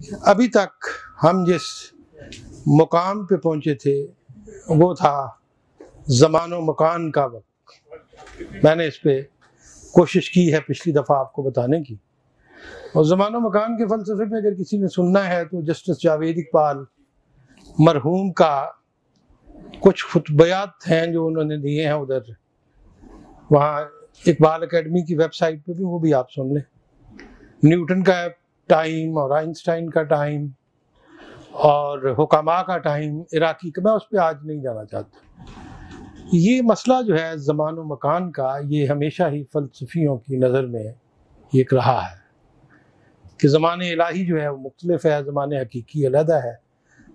अभी तक हम जिस मुकाम पे पहुंचे थे वो था ज़मानो मकान का वक्त। मैंने इस पे कोशिश की है पिछली दफ़ा आपको बताने की। और ज़मानो मकान के फ़लसफ़े पे अगर किसी ने सुनना है तो जस्टिस जावेद इकबाल मरहूम का कुछ खुतबयात हैं जो उन्होंने दिए हैं उधर, वहाँ इकबाल एकेडमी की वेबसाइट पे भी, वो भी आप सुन लें। न्यूटन का टाइम और आइंस्टाइन का टाइम और हुकामा का टाइम, इराकी का, मैं उस पर आज नहीं जाना चाहता। ये मसला जो है ज़मानो मकान का, ये हमेशा ही फ़लसफियों की नज़र में एक रहा है कि ज़माने इलाही जो है वो मुख्तलिफ है, ज़माने हकीकी अलहदा है।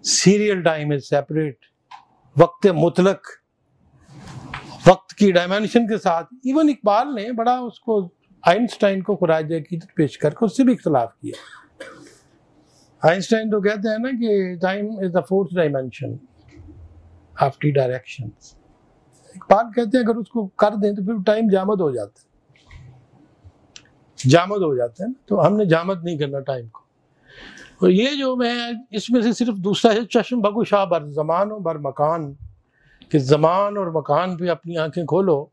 Serial time is separate. वक्त मुतलक, वक्त की डायमेंशन के साथ इवन इकबाल ने बड़ा उसको आइंस्टाइन को खुराज अकीदत पेश करके उससे भी इख्तलाफ किया। आइंस्टाइन तो कहते हैं ना कि time is the fourth dimension after directions. Iqbal कहते हैं अगर उसको कर दें तो फिर टाइम जामद हो जाता है, जामद हो जाता है ना, तो हमने जामद नहीं करना टाइम को। और ये जो मैं इसमें से सिर्फ दूसरा है चश्म बगुशा बर ज़मान व बर मकान, कि ज़मान और मकान पे अपनी आंखें खोलो।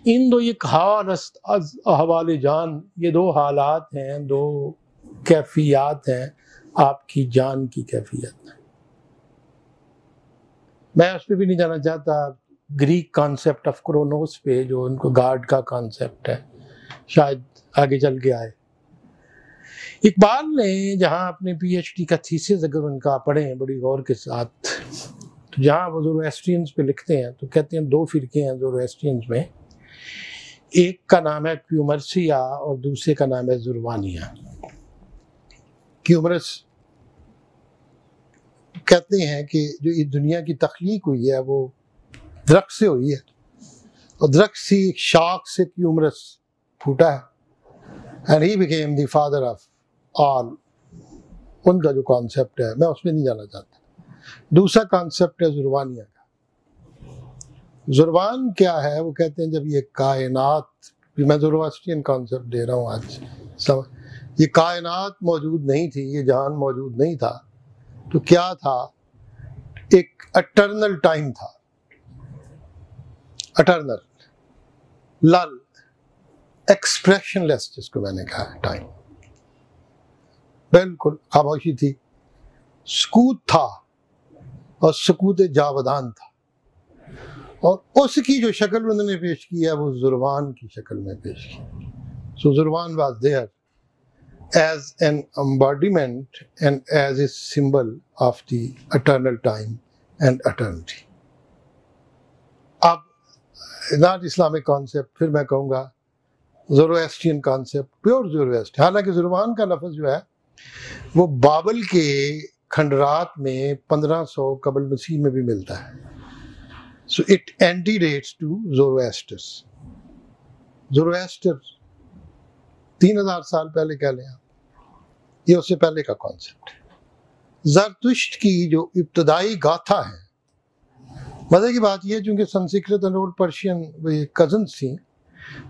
इन दो एक हाल अहवाल जान, ये दो हालात हैं, दो कैफियत हैं आपकी जान की कैफियत। मैं उस पर भी नहीं जाना चाहता। ग्रीक कॉन्सेप्ट ऑफ क्रोनोस पे, जो उनको गार्ड का कॉन्सेप्ट है, शायद आगे चल के आए। इकबाल ने जहाँ अपने पीएचडी का थीसिस अगर उनका पढ़ें बड़ी गौर के साथ, तो जहाँ वो ज़ोरोएस्ट्रियंस पे लिखते हैं तो कहते हैं दो फिरके हैं ज़ोरोएस्ट्रियंस में, एक का नाम है क्यूमर्सिया और दूसरे का नाम है जुर्वानिया। क्यूमरस कहते हैं कि जो इस दुनिया की तख्लीक हुई है वो दरख्त से हुई है, और दरख्त से एक शाख से क्यूमरस फूटा है, and he became the father of all. उनका जो कॉन्सेप्ट है, मैं उसमें नहीं जाना चाहता। दूसरा कॉन्सेप्ट है जुर्वानिया का। जुर्वान क्या है? वो कहते हैं जब ये कायनात, मैं ज़ोरोएस्ट्रियन कॉन्सेप्ट दे रहा हूँ आज, सब ये कायनात मौजूद नहीं थी, ये जहान मौजूद नहीं था, तो क्या था? एक अटर्नल टाइम था, अटर्नल, लल, एक्सप्रेशनलेस जिसको मैंने कहा है टाइम, बिल्कुल खामोशी थी, सुकूत था और सुकूत जावदान था। और उसकी जो शक्ल उन्होंने पेश की है वो जुर्वान की शक्ल में पेश की। So Zurvan was there as an embodiment and as a symbol of the eternal time and eternity. अब नॉट इस्लामिक कॉन्सेप्ट, फिर मैं कहूँगा ज़ोरोएस्ट्रियन कॉन्सेप्ट, प्योर ज़ोरोएस्ट। हालांकि जुर्वान का लफ्ज़ जो है वो बाबल के खंडरात में 1500 कबल मसीह में भी मिलता है। So it एंटीडेट्स to ज़ोरोएस्टर्स। ज़ोरोएस्टर 3000 साल पहले कह लें आप, ये उससे पहले का कॉन्सेप्ट है। ज़रतुश्त की जो इब्तदाई गाथा है, मज़े की बात यह है चूँकि संस्कृत और ओल्ड पर्शियन वे कज़न्स थी,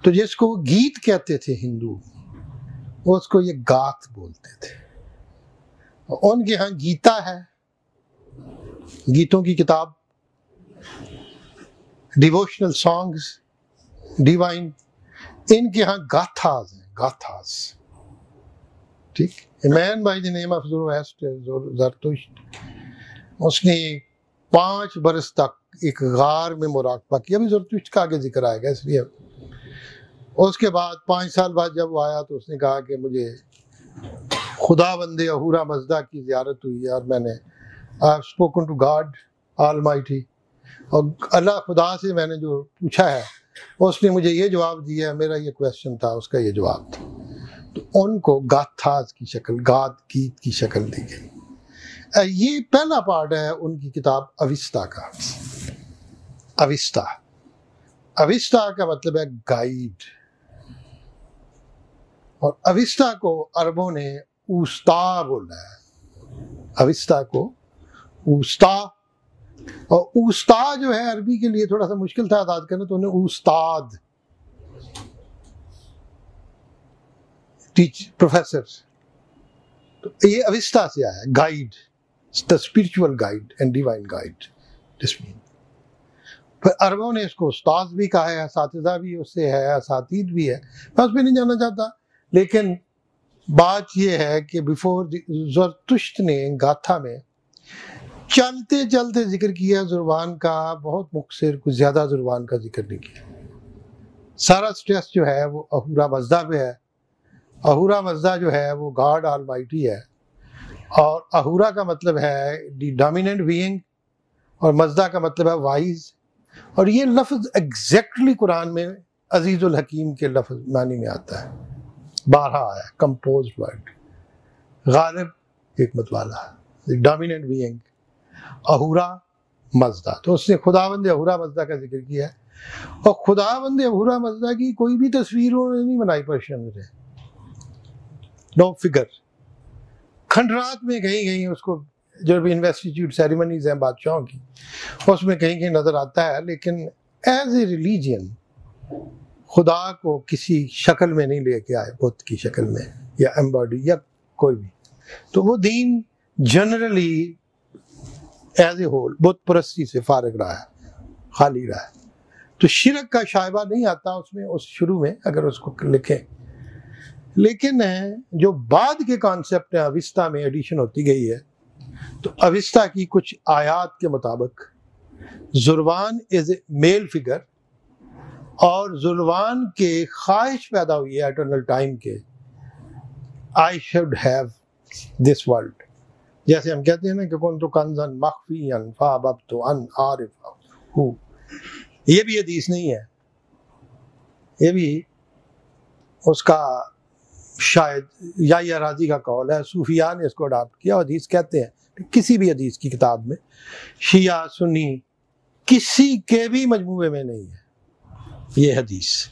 तो जिसको गीत कहते थे हिंदू, वो उसको ये गाथ बोलते थे। उनके यहाँ गीता है, गीतों की किताब, डिवोशनल सॉन्ग्स, डिवाइन। इनके यहाँ गाथास हैं, गाथास, ठीक। A man by the name of Zartusht, उसने 5 बरस तक एक गार में मुराकबा किया। अभी ज़रतुश्त का आगे जिक्र आएगा, इसलिए उसके बाद 5 साल बाद जब वो आया तो उसने कहा कि मुझे खुदा बंदे अहूरा मजदा की ज़ियारत हुई है और मैंने I have spoken to God almighty, और अल्लाह खुदा से मैंने जो पूछा है उसने मुझे ये जवाब दिया है, मेरा ये क्वेश्चन था, उसका ये जवाब था। तो उनको गाथाज की शक्ल, गात गीत की शक्ल दी गई। ये पहला पार्ट है उनकी किताब अविस्ता का। अविस्ता, अविस्ता का मतलब है गाइड, और अविस्ता को अरबों ने उस्ता बोला है। अविस्ता को उस्ता, और उस्ता जो है अरबी के लिए थोड़ा सा मुश्किल था अदा करना, तो उन्हें उस्ताद, टीच, प्रोफेसर, तो ये अविस्ता से आया, guide, the spiritual guide and divine guide. फिर अरबों ने इसको उस्ताद भी कहा है, असातिज़ा भी उससे है, असातीद भी है, मैं उस पर नहीं जाना चाहता। लेकिन बात यह है कि बिफोर ज़रतुश्त ने गाथा में चलते चलते जिक्र किया ज़ुरवान का, बहुत मुख्तसर, कुछ ज़्यादा ज़ुरवान का जिक्र नहीं किया। सारा स्ट्रेस जो है वो अहूरा मज़दा पे है। अहूरा मज़दा जो है वो गॉड ऑलमाइटी है, और अहूरा का मतलब है दी डोमिनेंट बीइंग, और मज़दा का मतलब है वाइज। और ये लफ्ज़ एग्जैक्टली कुरान में अजीज़ुल हकीम के लफ्ज़ मानी में आता है, 12 आया, कंपोज वर्ड, गालिब हिकमत वाला, डोमिनेंट बीइंग, अहूरा मज़दा। तो उसने खुदावंद अहूरा मज़दा का जिक्र किया है, और खुदावंद अहूरा मज़दा की कोई भी तस्वीर उन्होंने नहीं बनाई पर्शियन में, नो फिगर। खंडरात में कहीं कहीं उसको, जो भी इन्वेस्टिट्यूट सेरेमनीज हैं बादशाहों की, उसमें कहीं कहीं नज़र आता है, लेकिन एज ए रिलीजियन खुदा को किसी शक्ल में नहीं लेके आए, बुत की शक्ल में या एम्बॉडी या कोई भी। तो वो दीन जनरली एज ए होल बुत परस्ती से फारिग रहा है, खाली रहा है। तो शिरक का शायबा नहीं आता उसमें, उस शुरू में अगर उसको लिखें। लेकिन जो बाद के कॉन्सेप्ट है अविस्ता में एडिशन होती गई है, तो अविस्ता की कुछ आयात के मुताबिक ज़ुरवान इज ए मेल फिगर, और ज़ुरवान के ख्वाहिश पैदा हुई है एटर्नल टाइम के, I should have this world. जैसे हम कहते हैं ना कि कौन तो कंजन मख्फियन फाबत अन आरिफ हु, ये भी हदीस नहीं है, ये भी उसका शायद या राजी का कौल है, सूफिया ने इसको अडॉप्ट किया। हदीस कहते हैं किसी भी हदीस की किताब में, शिया सुन्नी किसी के भी मजमूए में नहीं है ये हदीस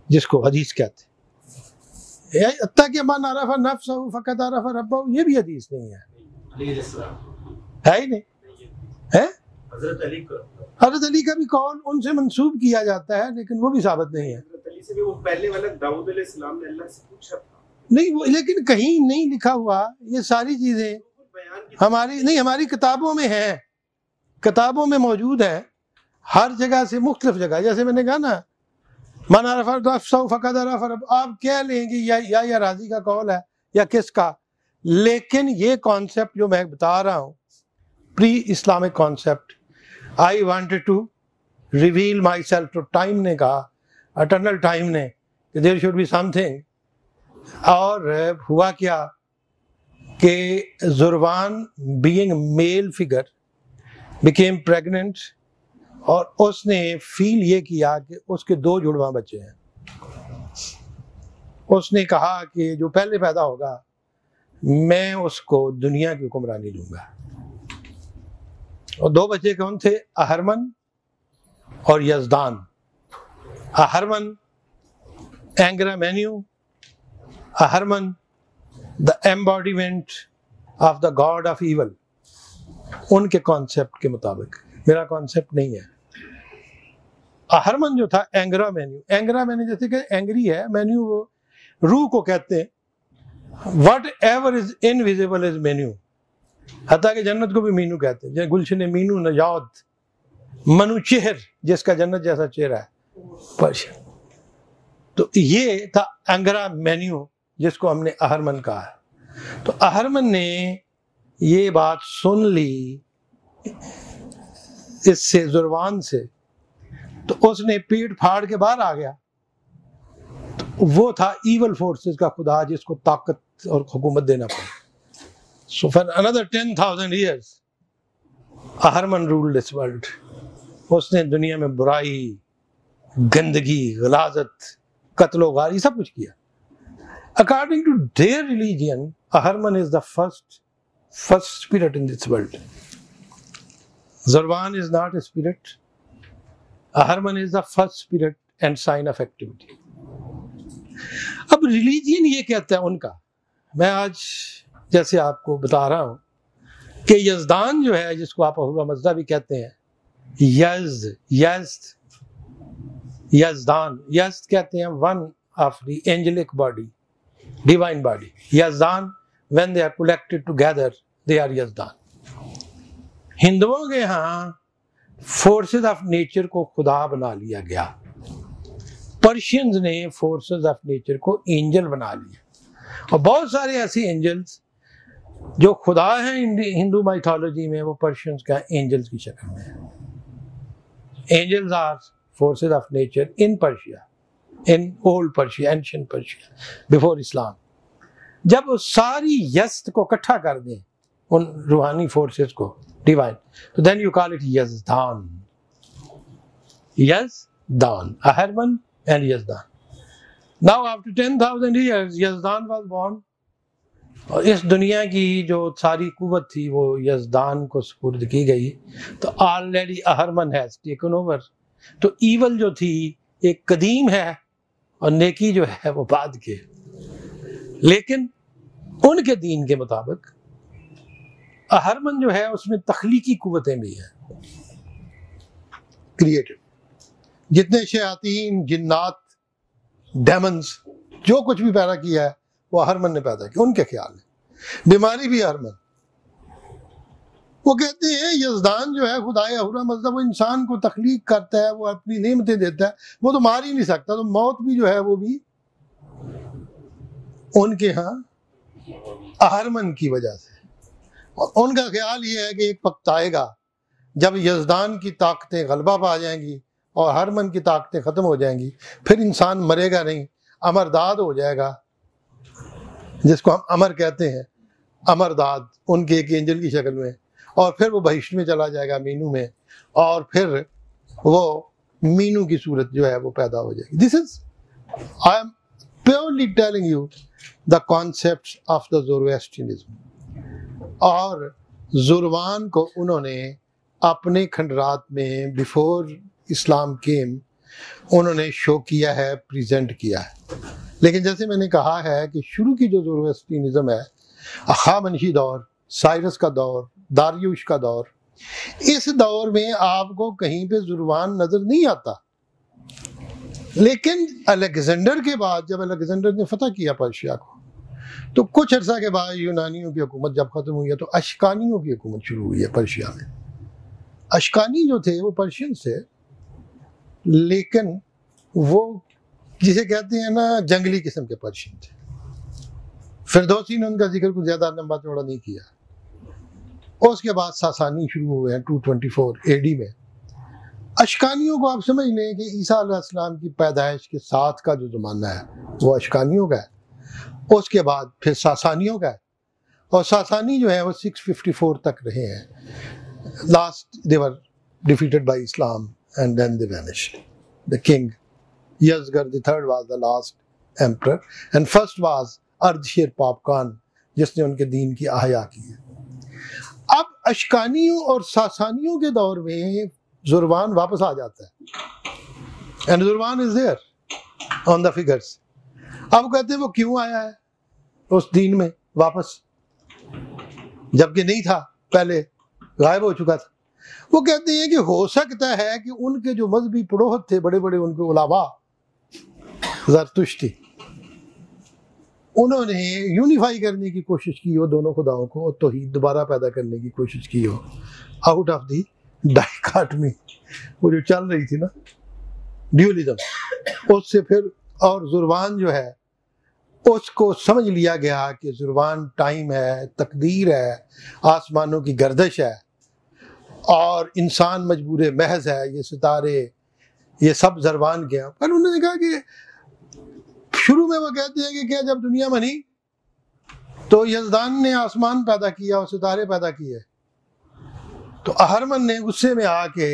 जिसको हदीस कहते हैं। अत्ता के मन अरफ़ नफ्सहु फ़क़द अरफ़ रब्बहु, ये भी हदीस नहीं है, है ही नहीं है। हज़रत अली का भी कौल उनसे मंसूब किया जाता है, लेकिन वो भी साबित नहीं है। वो पहले वाला दाऊद अलैहिस्सलाम ने अल्लाह से पूछा था, नहीं वो, लेकिन कहीं नहीं लिखा हुआ। ये सारी चीजें हमारी नहीं, हमारी किताबों में है, किताबों में मौजूद है, हर जगह से मुख्तलिफ जगह। जैसे मैंने कहा ना, मन अरफ़ नफ्सहु फ़क़द अरफ़ रब्बहु, आप क्या लेंगे, या राजी का कौल है या किसका। लेकिन ये कॉन्सेप्ट जो मैं बता रहा हूँ, pre Islamic concept, I wanted to reveal myself, तो टाइम ने कहा, अटर्नल टाइम ने, देयर शुड बी समथिंग। और हुआ क्या कि Zurvan being male figure became pregnant, और उसने फील ये किया कि उसके 2 जुड़वा बच्चे हैं। उसने कहा कि जो पहले पैदा होगा मैं उसको दुनिया की हुक्मरानी दूंगा। और 2 बच्चे कौन थे? अहरमन और Yazdan. Ahriman Angra Mainyu, Ahriman the embodiment of the god of evil, उनके कॉन्सेप्ट के मुताबिक, मेरा कॉन्सेप्ट नहीं है। अहरमन जो था एंग्रामेन्यू, एंग्रामेन्यू जैसे कि एंग्री है, मेन्यू वो रूह को कहते हैं। What ever is invisible is menu, हत्ता कि जन्नत को भी मीनू कहते हैं। जैसे गुलशन मीनू नजाद, मनु चेहर जिसका जन्नत जैसा चेहरा है, पर्शियन। तो ये था एंग्रा मेन्यू जिसको हमने अहरमन कहा है। तो अहरमन ने ये बात सुन ली इससे, ज़ुरवान से, तो उसने पीठ फाड़ के बाहर आ गया। तो वो था ईवल फोर्सेस का खुदा जिसको ताकत और हुकूमत देना पड़ा। So for another 10,000 years Ahriman ruled this world. उसने दुनिया में बुराई, गंदगी, गलाजत, कत्लो-गारी सब कुछ किया। According to their religion, Ahriman is the first spirit in this world. Zurwan is not a spirit. Ahriman is the first spirit and sign of activity. अब religion ये कहता है उनका, मैं आज जैसे आपको बता रहा हूँ कि यज़दान जो है, जिसको आप अहूरा मज़दा भी कहते हैं, यज़दान, यज़्द कहते हैं one of the angelic body, divine body. Yazdan when they are collected together they are Yazdan. हिंदुओं के यहाँ फोर्सेस ऑफ नेचर को खुदा बना लिया गया, पर्शियंस ने फोर्सेस ऑफ नेचर को एंजल बना लिया, और बहुत सारे ऐसे एंजल्स जो खुदा हैं हिंदू माइथोलॉजी में, वो पर्शियंस का एंजल्स की शक्ल में है। Angels are forces of nature in Persia, in old Persia, ancient Persia, before Islam. जब वो सारी यस्त को इकट्ठा कर दें, उन रूहानी फोर्सेस को, डिवाइन, तो then you call it Yazdan. Yazdan, Ahriman and Yazdan. Now after 10,000 years Yazdan was born, और इस दुनिया की जो सारी कुव्वत थी वो यज़दान को सुपुर्द की गई। तो ऑलरेडी अहरमन हैज टेकन ओवर। तो ईवल जो थी एक कदीम है और नेकी जो है वो बाद के। लेकिन उनके दीन के मुताबिक अहरमन जो है उसमें तख्लीकी कुव्वतें भी हैं, क्रिएटिव। जितने शयातीन, जिन्नात, डेमन्स, जो कुछ भी पैदा किया है वो अहरमन ने पैदा किया, उनके ख्याल है। बीमारी भी अहरमन। वो कहते हैं यज़दान जो है खुदाए अहुरा, मतलब वो इंसान को तख्लीक करता है, वो अपनी नेमतें देता है, वो तो मार ही नहीं सकता। तो मौत भी जो है वो भी उनके यहाँ अहरमन की वजह से। और उनका ख्याल ये है कि एक वक्त आएगा जब यज़दान की ताकतें गलबा पा जाएंगी और अहरमन की ताकतें ख़त्म हो जाएंगी, फिर इंसान मरेगा नहीं, अमरदाद हो जाएगा, जिसको हम अमर कहते हैं, अमरदाद, उनके एक एंजल की शक्ल में। और फिर वो बहिश्त में चला जाएगा, मीनू में, और फिर वो मीनू की सूरत जो है वो पैदा हो जाएगी। This is, I am purely telling you the concepts of the Zoroastrianism. और ज़ुरवान को उन्होंने अपने खंडरात में बिफोर इस्लाम केम उन्होंने शो किया है, प्रेजेंट किया है। लेकिन जैसे मैंने कहा है कि शुरू की जो ज़ोरोएस्ट्रियनिज्म है, अखामनशी दौर, साइरस का दौर, दारियुश का दौर, इस दौर में आपको कहीं पे ज़ुरवान नजर नहीं आता। लेकिन अलेक्जेंडर के बाद, जब अलेक्जेंडर ने फतह किया पर्शिया को, तो कुछ अर्सा के बाद यूनानियों की हुकूमत जब ख़त्म हुई है तो अशकानियों की हुकूमत शुरू हुई है पर्शिया में। अशकानी जो थे वो पर्शियन थे, लेकिन वो जिसे कहते हैं ना जंगली किस्म के पर्शियन थे। फिरदौसी ने उनका जिक्र कुछ ज़्यादा लंबा चौड़ा नहीं किया। उसके बाद सासानी शुरू हुए हैं 224 AD में। अशकानियों को आप समझ लें कि ईसा अलैहिस्सलाम की पैदाइश के साथ का जो ज़माना है वो अशकानियों का है, उसके बाद फिर सासानियों का है। और सासानी जो है वो 654 तक रहे हैं। Last they were defeated by Islam and then they vanished. The king Yazgar III was the last emperor and first was Ardshir Popkan, जिसने उनके दीन की आह्या की है। अब अशकानियों और सासानियों के दौर में ज़ुरवान वापस आ जाता है, and Zurvan is there on the figures. अब कहते हैं वो क्यों आया है उस दीन में वापस, जबकि नहीं था, पहले गायब हो चुका था। वो कहते हैं कि हो सकता है कि उनके जो मजहबी पुरोहित थे, बड़े बड़े उनके उलामा ज़रतुश्ती, उन्होंने यूनिफाई करने की कोशिश की हो दोनों खुदाओं को, और तौहीद दोबारा पैदा करने की कोशिश की हो आउट ऑफ दी डाइकाटमी, वो जो चल रही थी ना ड्यूलिज्म, उससे फिर। और ज़ुरवान जो है उसको समझ लिया गया कि ज़ुरवान टाइम है, तकदीर है, आसमानों की गर्दिश है, और इंसान मजबूर महज है, ये सितारे, ये सब ज़ुरवान के। पर उन्होंने कहा कि शुरू में वो कहते हैं कि क्या जब दुनिया बनी तो यज़दान ने आसमान पैदा किया और सितारे पैदा किए, तो अहरमन ने गुस्से में आके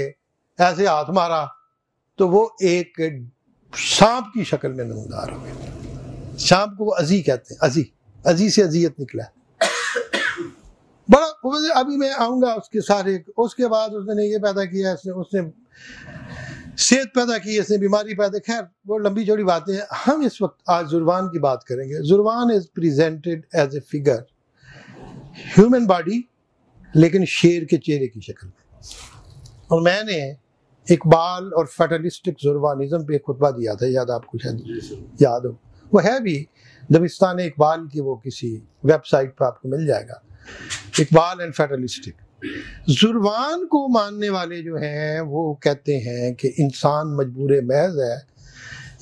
ऐसे हाथ मारा तो वो एक सांप की शक्ल में नमदार हो गए। सांप को वो अजी कहते हैं, अजी, अजी से अजियत निकला। बड़ा अभी मैं आऊँगा उसके सारे। उसके बाद उसने ये पैदा किया, उसने सेहत पैदा की, इसने बीमारी पैदा, खैर वो लंबी चौड़ी बातें हैं। हम इस वक्त आज ज़ुरवान की बात करेंगे। Zurvan is presented as a figure, human body, लेकिन शेर के चेहरे की शक्ल में। और मैंने इकबाल और फेटलिस्टिक ज़ुरवानिज़म पे खुतबा दिया था, याद आपको शायद याद हो। वो है भी दबिस्तान इकबाल की वो किसी वेबसाइट पर आपको मिल जाएगा, इकबाल एंड फेटलिस्टिक। जुर्वान को मानने वाले जो हैं वो कहते हैं कि इंसान मजबूर महज है,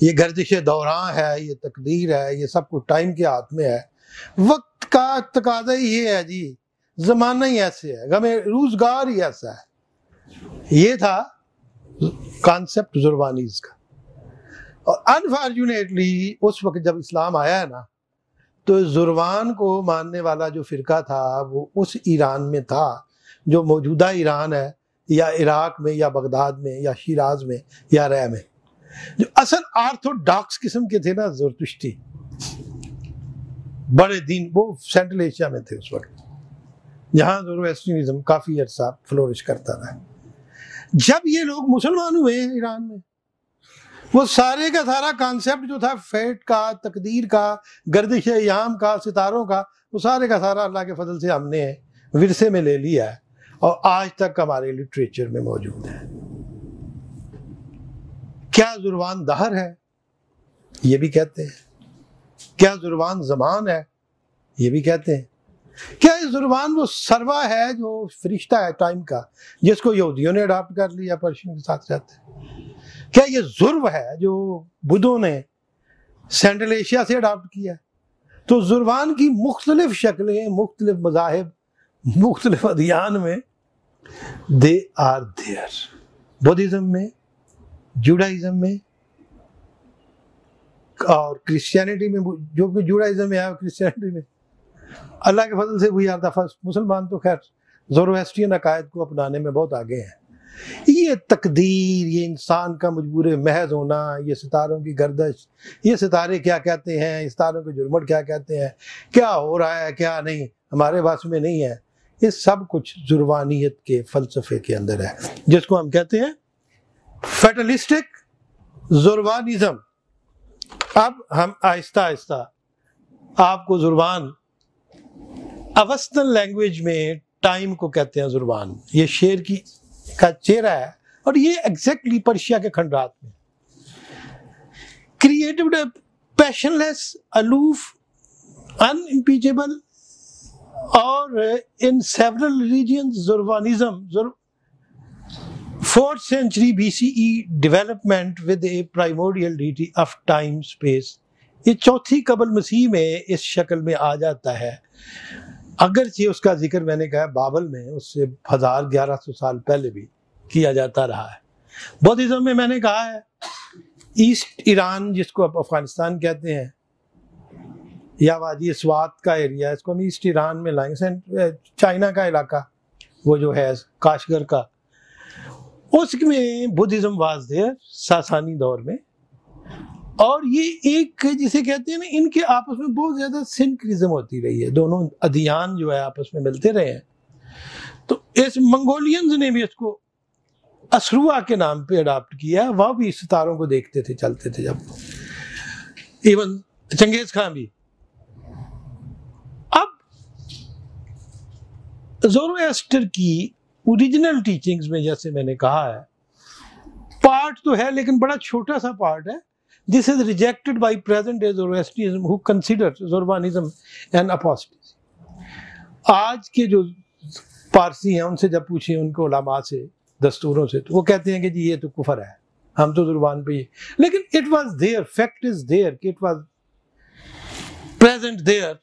ये गर्दिश दौरान है, ये तकदीर है, ये सब कुछ टाइम के हाथ में है, वक्त का तकाजा ही ये है जी, जमाना ही ऐसे है, गमे रोजगार ही ऐसा है। ये था कॉन्सेप्ट जुर्वानीज का। और अनफॉर्चुनेटली उस वक्त जब इस्लाम आया है ना, तो जुर्वान को मानने वाला जो फिरका था वो उस ईरान में था जो मौजूदा ईरान है, या इराक में, या बगदाद में, या शिराज में, या रै में, जो असल ऑर्थोडॉक्स किस्म के थे ना ज़रतुश्ती, बड़े दिन, वो सेंट्रल एशिया में थे उस वक्त, जहाँ ज़ोरोएस्ट्रियनिज्म काफ़ी अर्सा फ्लोरिश करता रहा। जब ये लोग मुसलमान हुए ईरान में, वो सारे का सारा कॉन्सेप्ट जो था फेट का, तकदीर का, गर्दिश याम का, सितारों का, वो सारे का सारा अल्लाह के फजल से हमने विरसे में ले लिया है और आज तक हमारे लिटरेचर में मौजूद है। क्या जुर्वान दहर है? ये भी कहते हैं। क्या जुर्वान ज़मान है? ये भी कहते हैं। क्या ये जुर्वान वो सरवा है जो फरिश्ता है टाइम का, जिसको यहूदियों ने अडॉप्ट कर लिया, पर्शियन के साथ रहते हैं? क्या ये जुर्व है जो बुद्धों ने सेंट्रल एशिया से अडॉप्ट किया? तो जुर्वान की मुख्तलिफ शक्लें, मुख्तलिफ मज़ाहिब, मुख्तलिफ अदियान में दे आर देयर। बुद्धिज़्म में, जुडाइज़म में और क्रिश्चियनिटी में, जो कि जुडाइज़म में है क्रिश्चियनिटी में, अल्लाह के फजल से वी आर द फर्स्ट। मुसलमान तो खैर ज़ोरोएस्ट्रियन अकायद को अपनाने में बहुत आगे हैं। ये तकदीर, ये इंसान का मजबूर महज होना, ये सितारों की गर्दश, ये सितारे क्या कहते हैं, सितारों के जुर्मट क्या कहते हैं, क्या हो रहा है क्या नहीं, हमारे पास में नहीं है, ये सब कुछ जुर्वानियत के फ़लसफ़े के अंदर है, जिसको हम कहते हैं फेटलिस्टिक जुर्वानिज़म। अब हम आहिस्ता आहिस्ता आपको जुर्वान, अवस्तन लैंग्वेज में टाइम को कहते हैं जुर्वान, ये शेर की का चेहरा है, और ये एग्जैक्टली पर्शिया के खंडात में क्रिएटिव, पैशनलेस, अलूफ, अनइम्पीचेबल, और in several regions Zurvanism 4th century BCE development with a primordial deity of time space. ये चौथी कबल मसीह में इस शक्ल में आ जाता है, अगरचे उसका जिक्र मैंने कहा बाबल में उससे 1100 साल पहले भी किया जाता रहा है। बौद्धिज्म में मैंने कहा है ईस्ट ईरान, जिसको अब अफगानिस्तान कहते हैं, या वादी स्वात का एरिया, इसको हम ईस्ट ईरान में लाएंगे, चाइना का इलाका वो जो है काशगर का, उसमें बुद्धिज्म वाज देयर सासानी दौर में। और ये एक जिसे कहते हैं ना, इनके आपस में बहुत ज्यादा सिंक्रिज्म होती रही है, दोनों अदियान जो है आपस में मिलते रहे हैं। तो इस मंगोलियंस ने भी इसको असरुआ के नाम पे अडॉप्ट किया, वह भी सितारों को देखते थे, चलते थे, जब इवन चंगेज खान भी। अब ज़ोरोएस्टर की ओरिजिनल टीचिंग्स में जैसे मैंने कहा है, पार्ट तो है लेकिन बड़ा छोटा सा पार्ट है। This is rejected by present day Zoroastrianism who consider Zurvanism an apostasy. आज के जो पारसी हैं उनसे जब पूछे उनको उलमा से, दस्तूरों से, तो वो कहते हैं कि जी ये तो कुफर है, हम तो ज़ुर्बान पे ही। लेकिन it was there, fact is there, it was present there.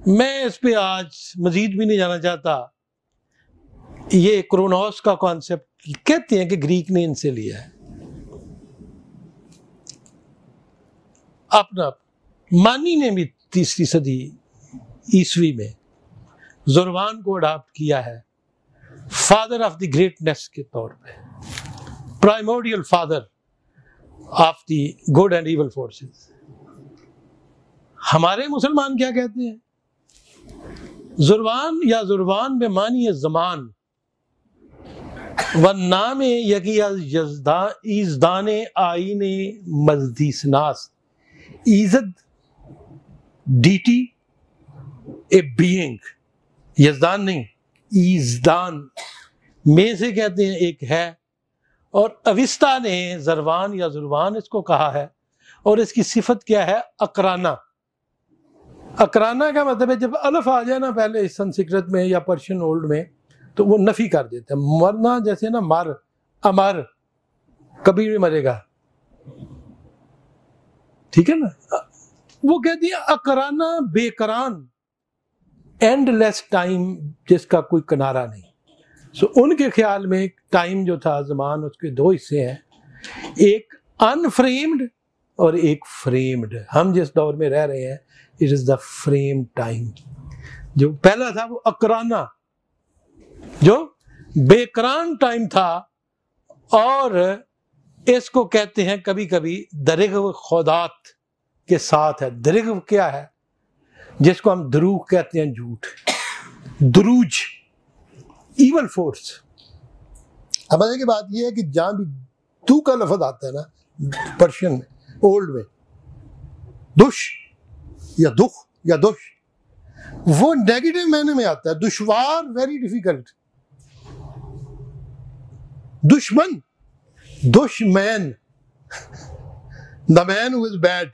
मैं इस पे आज मजीद भी नहीं जाना चाहता। ये क्रोनोस का कॉन्सेप्ट कहते हैं कि ग्रीक ने इनसे लिया है अपना। मानी ने भी 3री सदी ईस्वी में ज़ुर्वान को अडॉप्ट किया है फादर ऑफ द ग्रेटनेस के तौर पे, primordial father of the good and evil forces. हमारे मुसलमान क्या कहते हैं? ज़ुर्वान या ज़ुर्वान में मानी ज़मान व नाम यकीज़दान आईन मजदीसनास, इज़द डीटी ए बीइंग, यज़दान नहीं ईज़दान में से कहते हैं एक है। और अविस्ता ने ज़रवान या ज़ुर्वान इसको कहा है, और इसकी सिफत क्या है? अकराना, अकराना का मतलब है जब अलिफ आ जाए ना पहले संस्कृत में या पर्शियन ओल्ड में तो वो नफी कर देते हैं। मरना जैसे ना मर, अमर, कभी भी मरेगा, ठीक है ना। वो कहती है अकराना बेकरान, एंडलेस टाइम जिसका कोई किनारा नहीं। सो उनके ख्याल में टाइम जो था ज़मान, उसके दो हिस्से हैं, एक अनफ्रेम्ड और एक फ्रेम्ड। हम जिस दौर में रह रहे हैं it is the frame time. जो पहला था वो अकराना, जो बेकरान टाइम था, और इसको कहते हैं कभी कभी दरिग़्व खुदात के साथ है। दरिग़्व क्या है? जिसको हम दरूग कहते हैं, झूठ, दरूज, ईवल फोर्स। अब मजे की बात यह है कि जहां भी तू का लफ्ज आता है ना पर्शियन में, ओल्ड में, दुश या दुख या दुश, वो नेगेटिव मायने में आता है। दुश्वार, वेरी डिफिकल्ट। दुश्मन, दुश्मन, the man who is bad.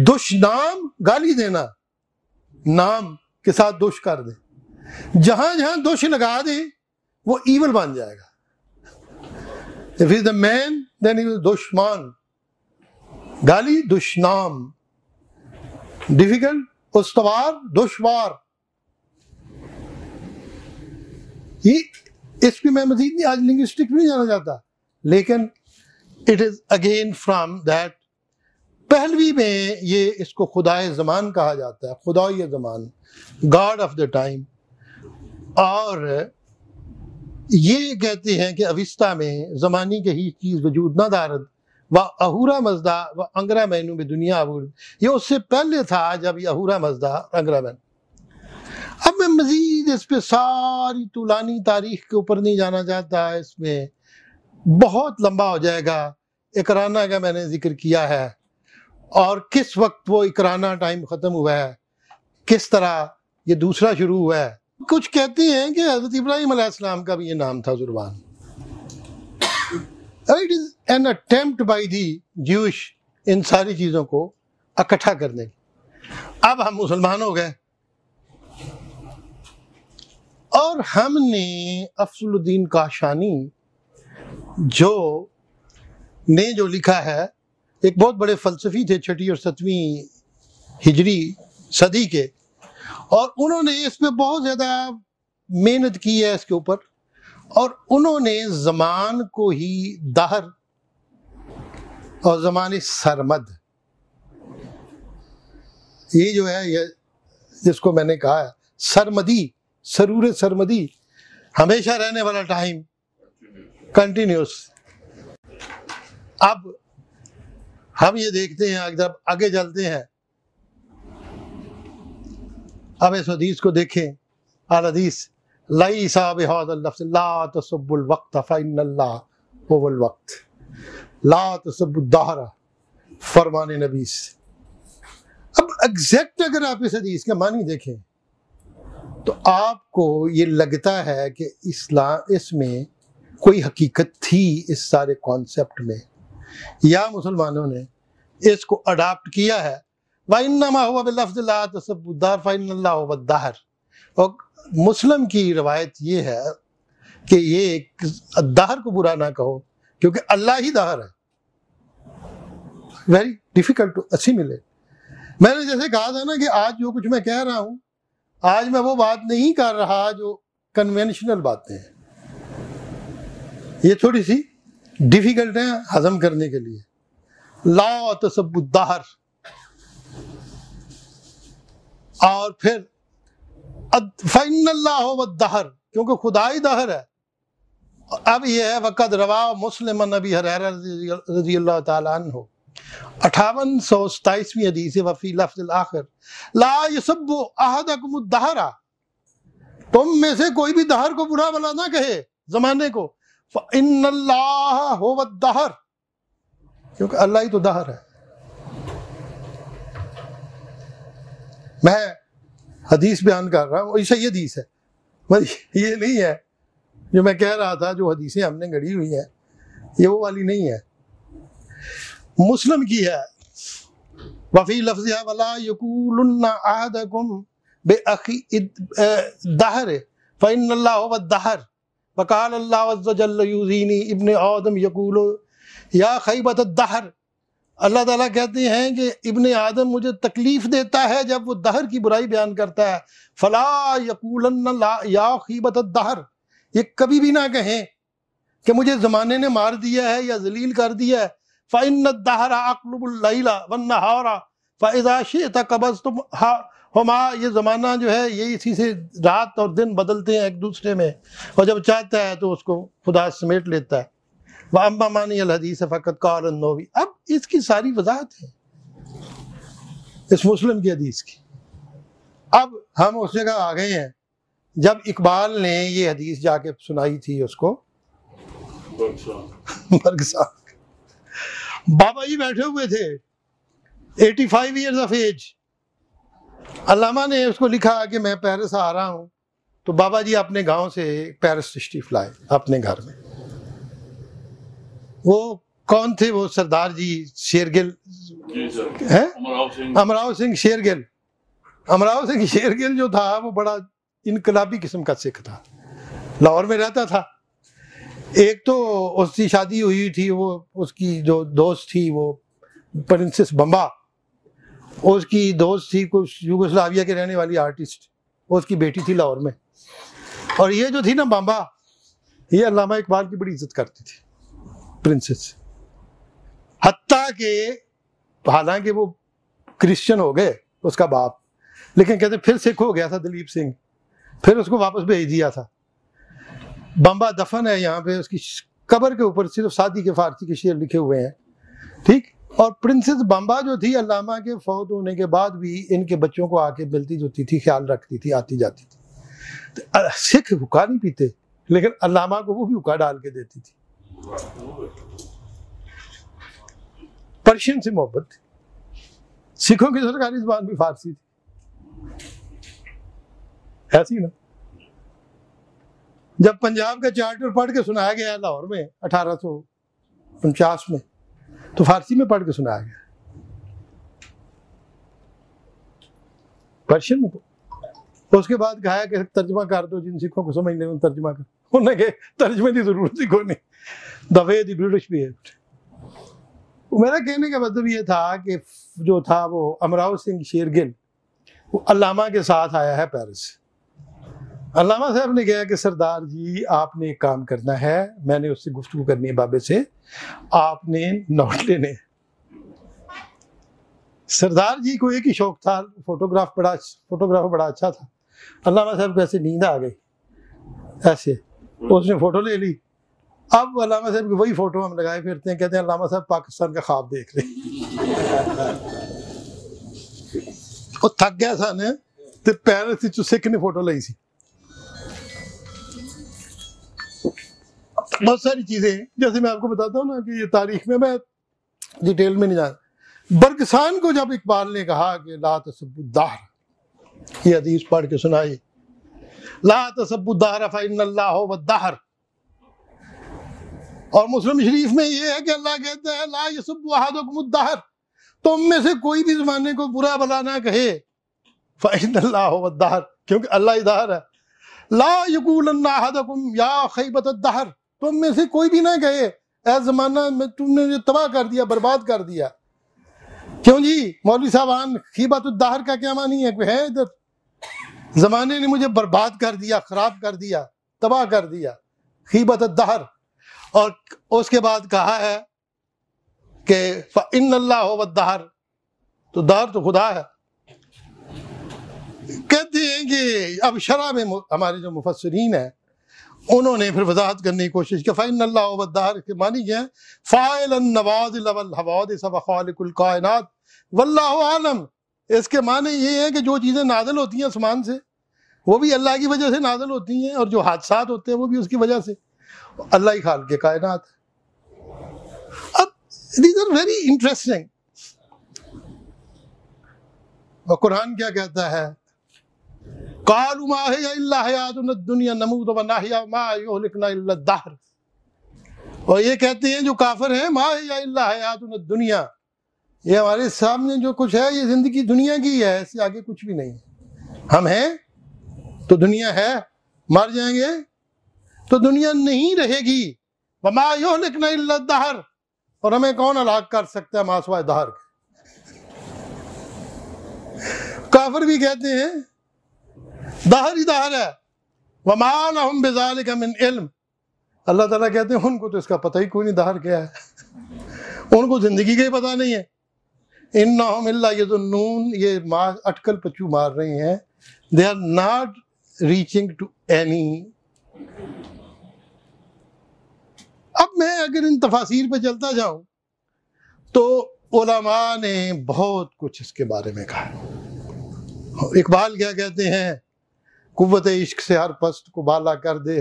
दुश्नाम, गाली देना, नाम के साथ दुश कर दे। जहां जहां दुश लगा दे वो ईवल बन जाएगा। If is the man then he is दुश्मन। गाली, दुश्नाम, डिफिकल्ट, उस्तवार, दुश्वार। ये इस पे मैं मजीद नहीं, आज लिंग्विस्टिक नहीं जाना चाहता, लेकिन it is again from that. Pahlavi में ये इसको खुदाए ज़मान कहा जाता है, खुदाए ज़मान, गॉड ऑफ द टाइम। और ये कहते हैं कि अविस्ता में ज़मानी के ही चीज़ वजूद ना दारद व अहूरा मजदा व अंगरा मैनू में दुनिया अबूर। ये उससे पहले था जब ये अहूरा मजदा, अंगरा मैन। अब मैं मजीद इस पे सारी तुलानी तारीख के ऊपर नहीं जाना चाहता, इसमें बहुत लंबा हो जाएगा। इकराना का मैंने जिक्र किया है, और किस वक्त वो इकराना टाइम ख़त्म हुआ है, किस तरह ये दूसरा शुरू हुआ है। कुछ कहते हैं कि हज़रत इब्राहीम अलैहिस्सलाम का भी ये नाम था Zurvan. It is an attempt by the Jewish इन सारी चीज़ों को इकट्ठा करने की। अब हम मुसलमान हो गए और हमने अफजलुद्दीन काशानी जो लिखा है, एक बहुत बड़े फ़लसफ़ी थे 6वीं और 7वीं हिजरी सदी के, और उन्होंने इस पे बहुत ज़्यादा मेहनत की है इसके ऊपर, और उन्होंने ज़मान को ही दहर और ज़माने सरमद, ये जो है, ये जिसको मैंने कहा है सरमदी, सरूर सरमदी, हमेशा रहने वाला टाइम, कंटिन्यूस। अब हम ये देखते हैं, जब आगे चलते हैं, अब इस हदीस को देखें। अल हदीस लईसा बिहाज़ल लफ्ज़ ला तसब्बुल वक्त फ़इन्नल्लाह हुवल वक्त ला तसब्बुद दहर, फरमाने नबी से। अब एग्जैक्ट अगर आप इस हदीस के मानी देखें तो आपको ये लगता है कि इस्लाम, इसमें कोई हकीकत थी इस सारे कॉन्सेप्ट में, या मुसलमानों ने इसको अडाप्ट किया है। वइन्नमा हुवा बिलफ्ज़ ला तसब्बुद दहर फ़इन्नल्लाह हुवद दहर। और मुस्लिम की रवायत ये है कि ये दहर को बुरा ना कहो, क्योंकि अल्लाह ही दहर है। Very difficult to assimilate. मैंने जैसे कहा था ना कि आज जो कुछ मैं कह रहा हूँ, आज मैं वो बात नहीं कर रहा जो कन्वेंशनल बातें हैं, ये थोड़ी सी डिफिकल्ट है हजम करने के लिए। ला तसब्बुद दहर, और फिर फ़इन्नल्लाह हुवद दहर, क्योंकि खुदा ही दहर है। अब ये है वक़द रवा मुस्लिम नबी हुरैरा रज़ियल्लाहु ताला अन्हु 5827वीं हदीस वफ़ी लफ्ज़िल आखिर ला यसब्बु अहदकुमुद दहरा, तुम में से कोई भी दहर को बुरा भला ना कहे, जमाने को। फ़इन्नल्लाह हुवद दहर, क्योंकि अल्लाह ही तो दहर है। मैं हदीस बयान कर रहा हूँ, ऐसा ये हदीस है, ये नहीं है जो मैं कह रहा था, जो हदीसें हमने गढ़ी हुई हैं ये वो वाली नहीं है, मुस्लिम की है। वफ़ी लफ्ज़िहा वला यक़ूलुन्ना अहदकुम बिअख़ी दहर फ़इन्नल्लाह हुव दहर वक़ाल अल्लाहु अज़्ज़ व जल्ल युज़ीनी इब्न आदम यक़ूलु या ख़ैबत दहर। अल्लाह ताला कहते हैं कि इब्न आदम मुझे तकलीफ़ देता है जब वो दहर की बुराई बयान करता है। फ़ला यक़ूलन्ना या ख़ैबत दहर, ये कभी भी ना कहें कि मुझे ज़माने ने मार दिया है या जलील कर दिया है। फ़इन्न दहरा अक़लुबुल लैला वन्नहारा फ़इज़ा शिअत क़बज़्तुहुमा, ये ज़माना जो है ये इसी से रात और दिन बदलते हैं एक दूसरे में, और जब चाहता है तो उसको खुदा समेट लेता है। वह अम्मा मानी अल हदीस फ़क़त क़ाल अन्नवी। अब इसकी सारी वजाहत है इस मुस्लिम की हदीस की। अब हम उस जगह आ गए हैं जब इकबाल ने ये हदीस जाके सुनाई थी उसको बरगसा। बाबा जी बैठे हुए थे 85 ईयर्स ऑफ एज। अल्लामा ने उसको लिखा कि मैं पेरिस आ रहा हूँ, तो बाबा जी अपने गांव से पेरिस तशरीफ लाए अपने घर में। वो कौन थे? वो सरदार जी शेरगिल हैं, अमराव सिंह शेरगिल। अमराव सिंह शेरगिल जो था वो बड़ा इनकलाबी किस्म का सिख था, लाहौर में रहता था। एक तो उसकी शादी हुई थी, वो उसकी जो दोस्त थी वो प्रिंसेस बम्बा, उसकी दोस्त थी कुछ यूगोस्लाविया के रहने वाली आर्टिस्ट, उसकी बेटी थी लाहौर में। और ये जो थी ना बम्बा, ये अल्लामा इकबाल की बड़ी इज्जत करती थी प्रिंसेस। हत्ता के हालांकि वो क्रिश्चियन हो गए उसका बाप, लेकिन कहते फिर सिख हो गया था दलीप सिंह, फिर उसको वापस भेज दिया था। बम्बा दफन है यहाँ पे, उसकी कब्र के ऊपर सिर्फ सादी के फारसी के शेर लिखे हुए हैं, ठीक। और प्रिंसेस बम्बा जो थी अल्लामा के फौत होने के बाद भी इनके बच्चों को आके मिलती जुलती थी, ख्याल रखती थी, आती जाती थी। तो सिख हुक्का नहीं पीते, लेकिन अल्लामा को वो भी हुक्का डाल के देती थी। पर्शियन से मोहब्बत थी। सिखों की सरकारी जुबान भी फारसी थी, ऐसी ना। जब पंजाब का चार्टर पढ़ के सुनाया गया लाहौर में 1849 में, तो फारसी में पढ़ के सुनाया गया, पर्शियन में। उसके बाद कहा कि तर्जमा कर दो, जिन सिखों को समझने में तर्जमा कर। उन्हें कहे तर्जमे की जरूरत ही कोई नहीं, the way the British behaved. मेरा कहने का मतलब ये था कि जो था वो अमराव सिंह शेरगिल, वो अल्लामा के साथ आया है पेरिस। अल्लामा साहब ने कहा कि सरदार जी आपने एक काम करना है, मैंने उससे गुफ्तगू करनी है बाबे से, आपने नोट लेने। सरदार जी को एक ही शौक था, फोटोग्राफ बड़ा अच्छा था। अल्लामा साहब को ऐसे नींद आ गई, ऐसे उसने फोटो ले ली। अब अल्लामा साहब की वही फोटो हम लगाए फिरते हैं, कहते हैं अल्लामा साहब पाकिस्तान का ख्वाब देख रहे। वो थक गया था ने ते पेरिस विच सिख ने फोटो लाई सी। बहुत सारी चीजें, जैसे मैं आपको बताता हूँ ना कि ये तारीख में मैं डिटेल में नहीं जाना। बरगसान को जब इकबाल ने कहा कि ला तसब्बुद्दार, ये हदीस पढ़ के सुनाई, ला तसब्बुद्दार फ़इन्नल्लाहु वद्दाहर। और मुस्लिम शरीफ में ये है कि अल्लाह कहता है ला यसब्बु अहदुकुमुद्दाहर, तुम में से कोई भी ज़माने को बुरा भला ना कहे, फ़इन्नल्लाहु वद्दाहर, क्योंकि अल्लाह ही दाहर है। ला यक़ूलन्ना अहदुकुम या ख़ैबतद्दाहर, तुम में से कोई भी ना कहे ऐ ज़माना में तुमने मुझे तबाह कर दिया, बर्बाद कर दिया। क्यों जी मौलवी साहबान, ख़ैबतद्दाहर का क्या मानी है? कोई है इधर? ज़माने ने मुझे बर्बाद कर दिया, ख़राब कर दिया, तबाह कर दिया, ख़ैबतद्दाहर। और उसके बाद कहा है कि फ़इन्नल्लाहु वद्दाहर, तो दाहर तो खुदा है। कहते हैं कि अब शरह में हमारे जो मुफस्सिरीन है उन्होंने फिर वजाहत करने की कोशिश की। फ़इन्नल्लाहु वद्दाहर के मानी क्या है? फ़ाइलन नवाज़िल वल हवादिस व ख़ालिकुल कायनात वल्लाहु आलम। इसके माने ये है कि जो चीज़ें नाज़िल होती हैं आसमान से वो भी अल्लाह की वजह से नाज़िल होती हैं, और जो हादसात होते हैं वो भी उसकी वजह से। अल्लाह ही खालिक़ के कायनात। अब दीज आर वेरी इंटरेस्टिंग। और कुरान क्या कहता है? क़ालू मा हिया इल्ला हयातुना दुनिया नमूतु व नहया मा युहलिकुना इल्ला दहर। और ये कहते हैं जो काफिर हैं, मा हिया इल्ला हयातुना दुनिया, ये हमारे सामने जो कुछ है ये जिंदगी दुनिया की है, इससे आगे कुछ भी नहीं है। हम हैं तो दुनिया है, मर जाएंगे तो दुनिया नहीं रहेगी। वमा युहलिकना इल्ला दहर, और हमें कौन हलाक कर सकता है मासवा दहर। काफिर भी कहते हैं दहर ही दहर है। वमा लहुम बिज़ालिका मिन इल्म, अल्लाह ताला कहते हैं उनको तो इसका पता ही कोई नहीं दहर क्या है, उनको जिंदगी का ही पता नहीं है। इन्नहुम इल्ला यज़ुन्नून, ये अटकल पच्चू मार रहे हैं। They are not reaching to any. अब मैं अगर इन तफासीर पे चलता जाऊं तो उलमा ने बहुत कुछ इसके बारे में कहा। इकबाल क्या कहते हैं, कुव्वत इश्क से हर पस्त को बाला कर दे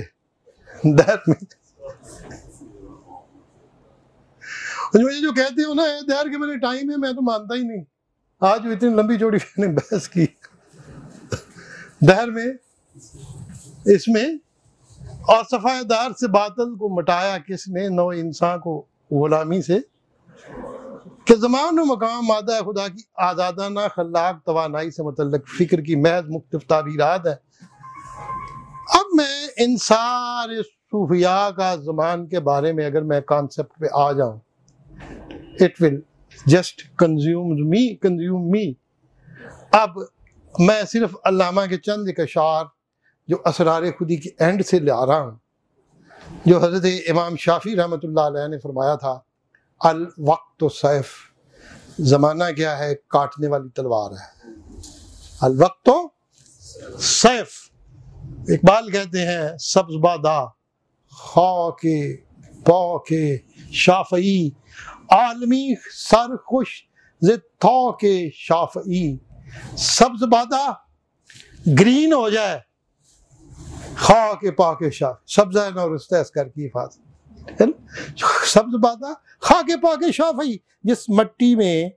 दहर में। मुझे जो कहते हो ना दहर के मेरे टाइम है, मैं तो मानता ही नहीं। आज इतनी लंबी चौड़ी मैंने बहस की दहर में, इसमें, और सफायदार से बातल को मिटाया किसने, नौ इंसान को गुलामी से, कि ज़मान व मकाम मादा खुदा की आज़ादाना खल्लाक तवानाई से मुतल्लिक फ़िक्र की महज मुख्तलिफ ताबीरात है। अब मैं इन सारे सूफिया का ज़मान के बारे में अगर मैं कॉन्सेप्ट पे आ जाऊं, इट विल जस्ट कंज्यूम मी। अब मैं सिर्फ अल्लामा के चंद एक अशार जो असरार खुदी की एंड से ला रहा हूँ, जो हज़रत इमाम शाफी रहमतुल्लाह अलैह ने फरमाया था, अल वक्त सैफ, ज़माना क्या है, काटने वाली तलवार है। अल वक्त सैफ। इकबाल कहते हैं सब्ज़बादा खाके पाके शाफ़ई, आलमी सर खुश ज़ित्ता के शाफ़ई। सब्ज़बादा ग्रीन हो जाए, खा के पा के शाफ, सब्ज़ा नौरस्तैस कर की हिफाजत। सब्ज़ बादा खा के पा के शाफई, जिस मट्टी में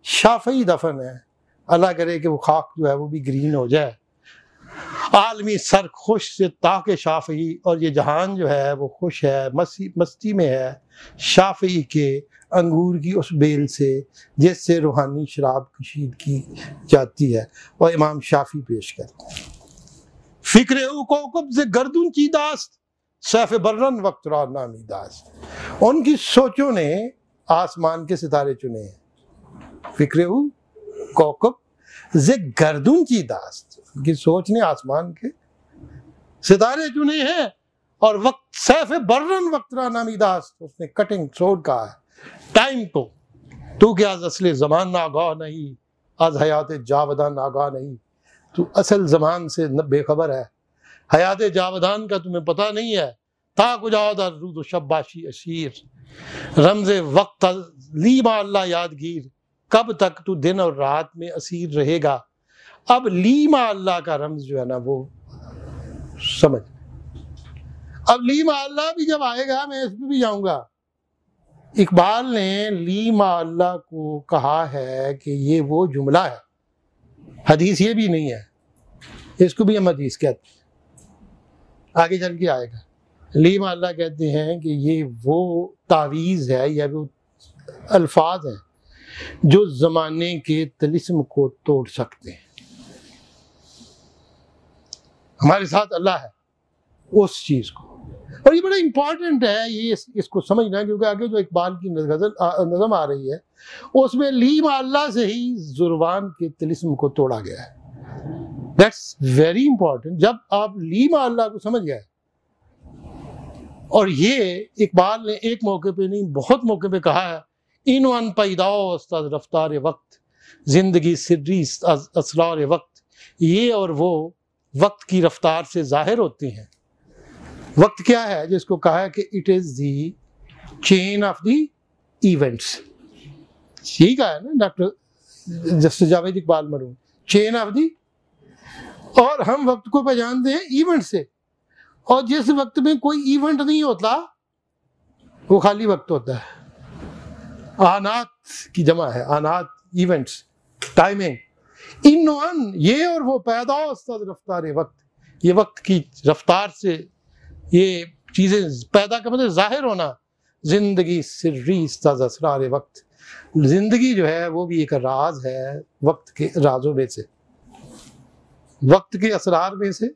शाफई दफन है, अल्लाह करे कि वो खाक जो है वो भी ग्रीन हो जाए। आलमी सर खुश से ताके शाफई, और ये जहान जो है वो खुश है, मस्ती में है शाफई के अंगूर की उस बेल से जिससे रूहानी शराब कशीद की जाती है। और इमाम शाफी पेश करते हैं, फिक्र कोकब से गर्दन की दास्त, सैफ बर्रन वक्त नामी दास्त। उनकी सोचों ने आसमान के सितारे चुने हैं। फिक्र कोकब से गर्दन की दास्त, उनकी सोच ने आसमान के सितारे चुने हैं। और वक्त सैफ बर्रन वक्त नामी दास्त, उसने कटिंग थ्रोट कहा है टाइम को। तू क्या असले ज़मान नागाह नहीं, आज हयात जावदान नागाह नहीं। तू असल ज़मान से बेखबर है, हयात जावदान का तुम्हें पता नहीं है। था कुजादा रूद शब्बाशी अशीर, रमज़े वक्त लीमा अल्लाह यादगीर। कब तक तू दिन और रात में असीर रहेगा। अब लीमा अल्लाह का रमज़ जो है ना वो समझ। अब लीमा अल्लाह भी जब आएगा मैं इस पर भी जाऊंगा। इकबाल ने लीमा अल्लाह को कहा है कि ये वो जुमला है, हदीस ये भी नहीं है, इसको भी हम हदीस कहते हैं, आगे चल के आएगा। लीमा अल्लाह कहते हैं कि ये वो तावीज़ है या वो अल्फाज हैं जो ज़माने के तिलिस्म को तोड़ सकते हैं। हमारे साथ अल्लाह है उस चीज़ को, और ये बड़ा इम्पॉर्टेंट है ये इसको समझना, क्योंकि आगे जो इकबाल की गज़ल नज़म आ रही है उसमें लीमा अल्लाह से ही जुर्वान के तिलिस्म को तोड़ा गया है। That's very important. जब आप लीमा अल्लाह को समझ गए, और ये इकबाल ने एक मौके पे नहीं बहुत मौके पे कहा है, इन वन पैदाओ रफ्तार वक्त, जिंदगी सिर्री असरार वक्त। ये और वो वक्त की रफ्तार से जाहिर होती हैं। वक्त क्या है, जिसको कहा है कि it is the chain of the events. यही कहा है ना डॉक्टर जस्टिस जावेद इकबाल मरहूम, चेन ऑफ दी। और हम वक्त को पहचानते हैं इवेंट से, और जिस वक्त में कोई इवेंट नहीं होता वो खाली वक्त होता है। आनात की जमा है, आनात इवेंट्स, टाइमिंग। इन वन ये और वो पैदा रफ्तार वक्त, ये वक्त की रफ्तार से ये चीज़ें पैदा का मतलब जाहिर होना। जिंदगी सिर्री असरार वक्त, जिंदगी जो है वो भी एक राज है, वक्त के राजों में से, वक्त के असरार में से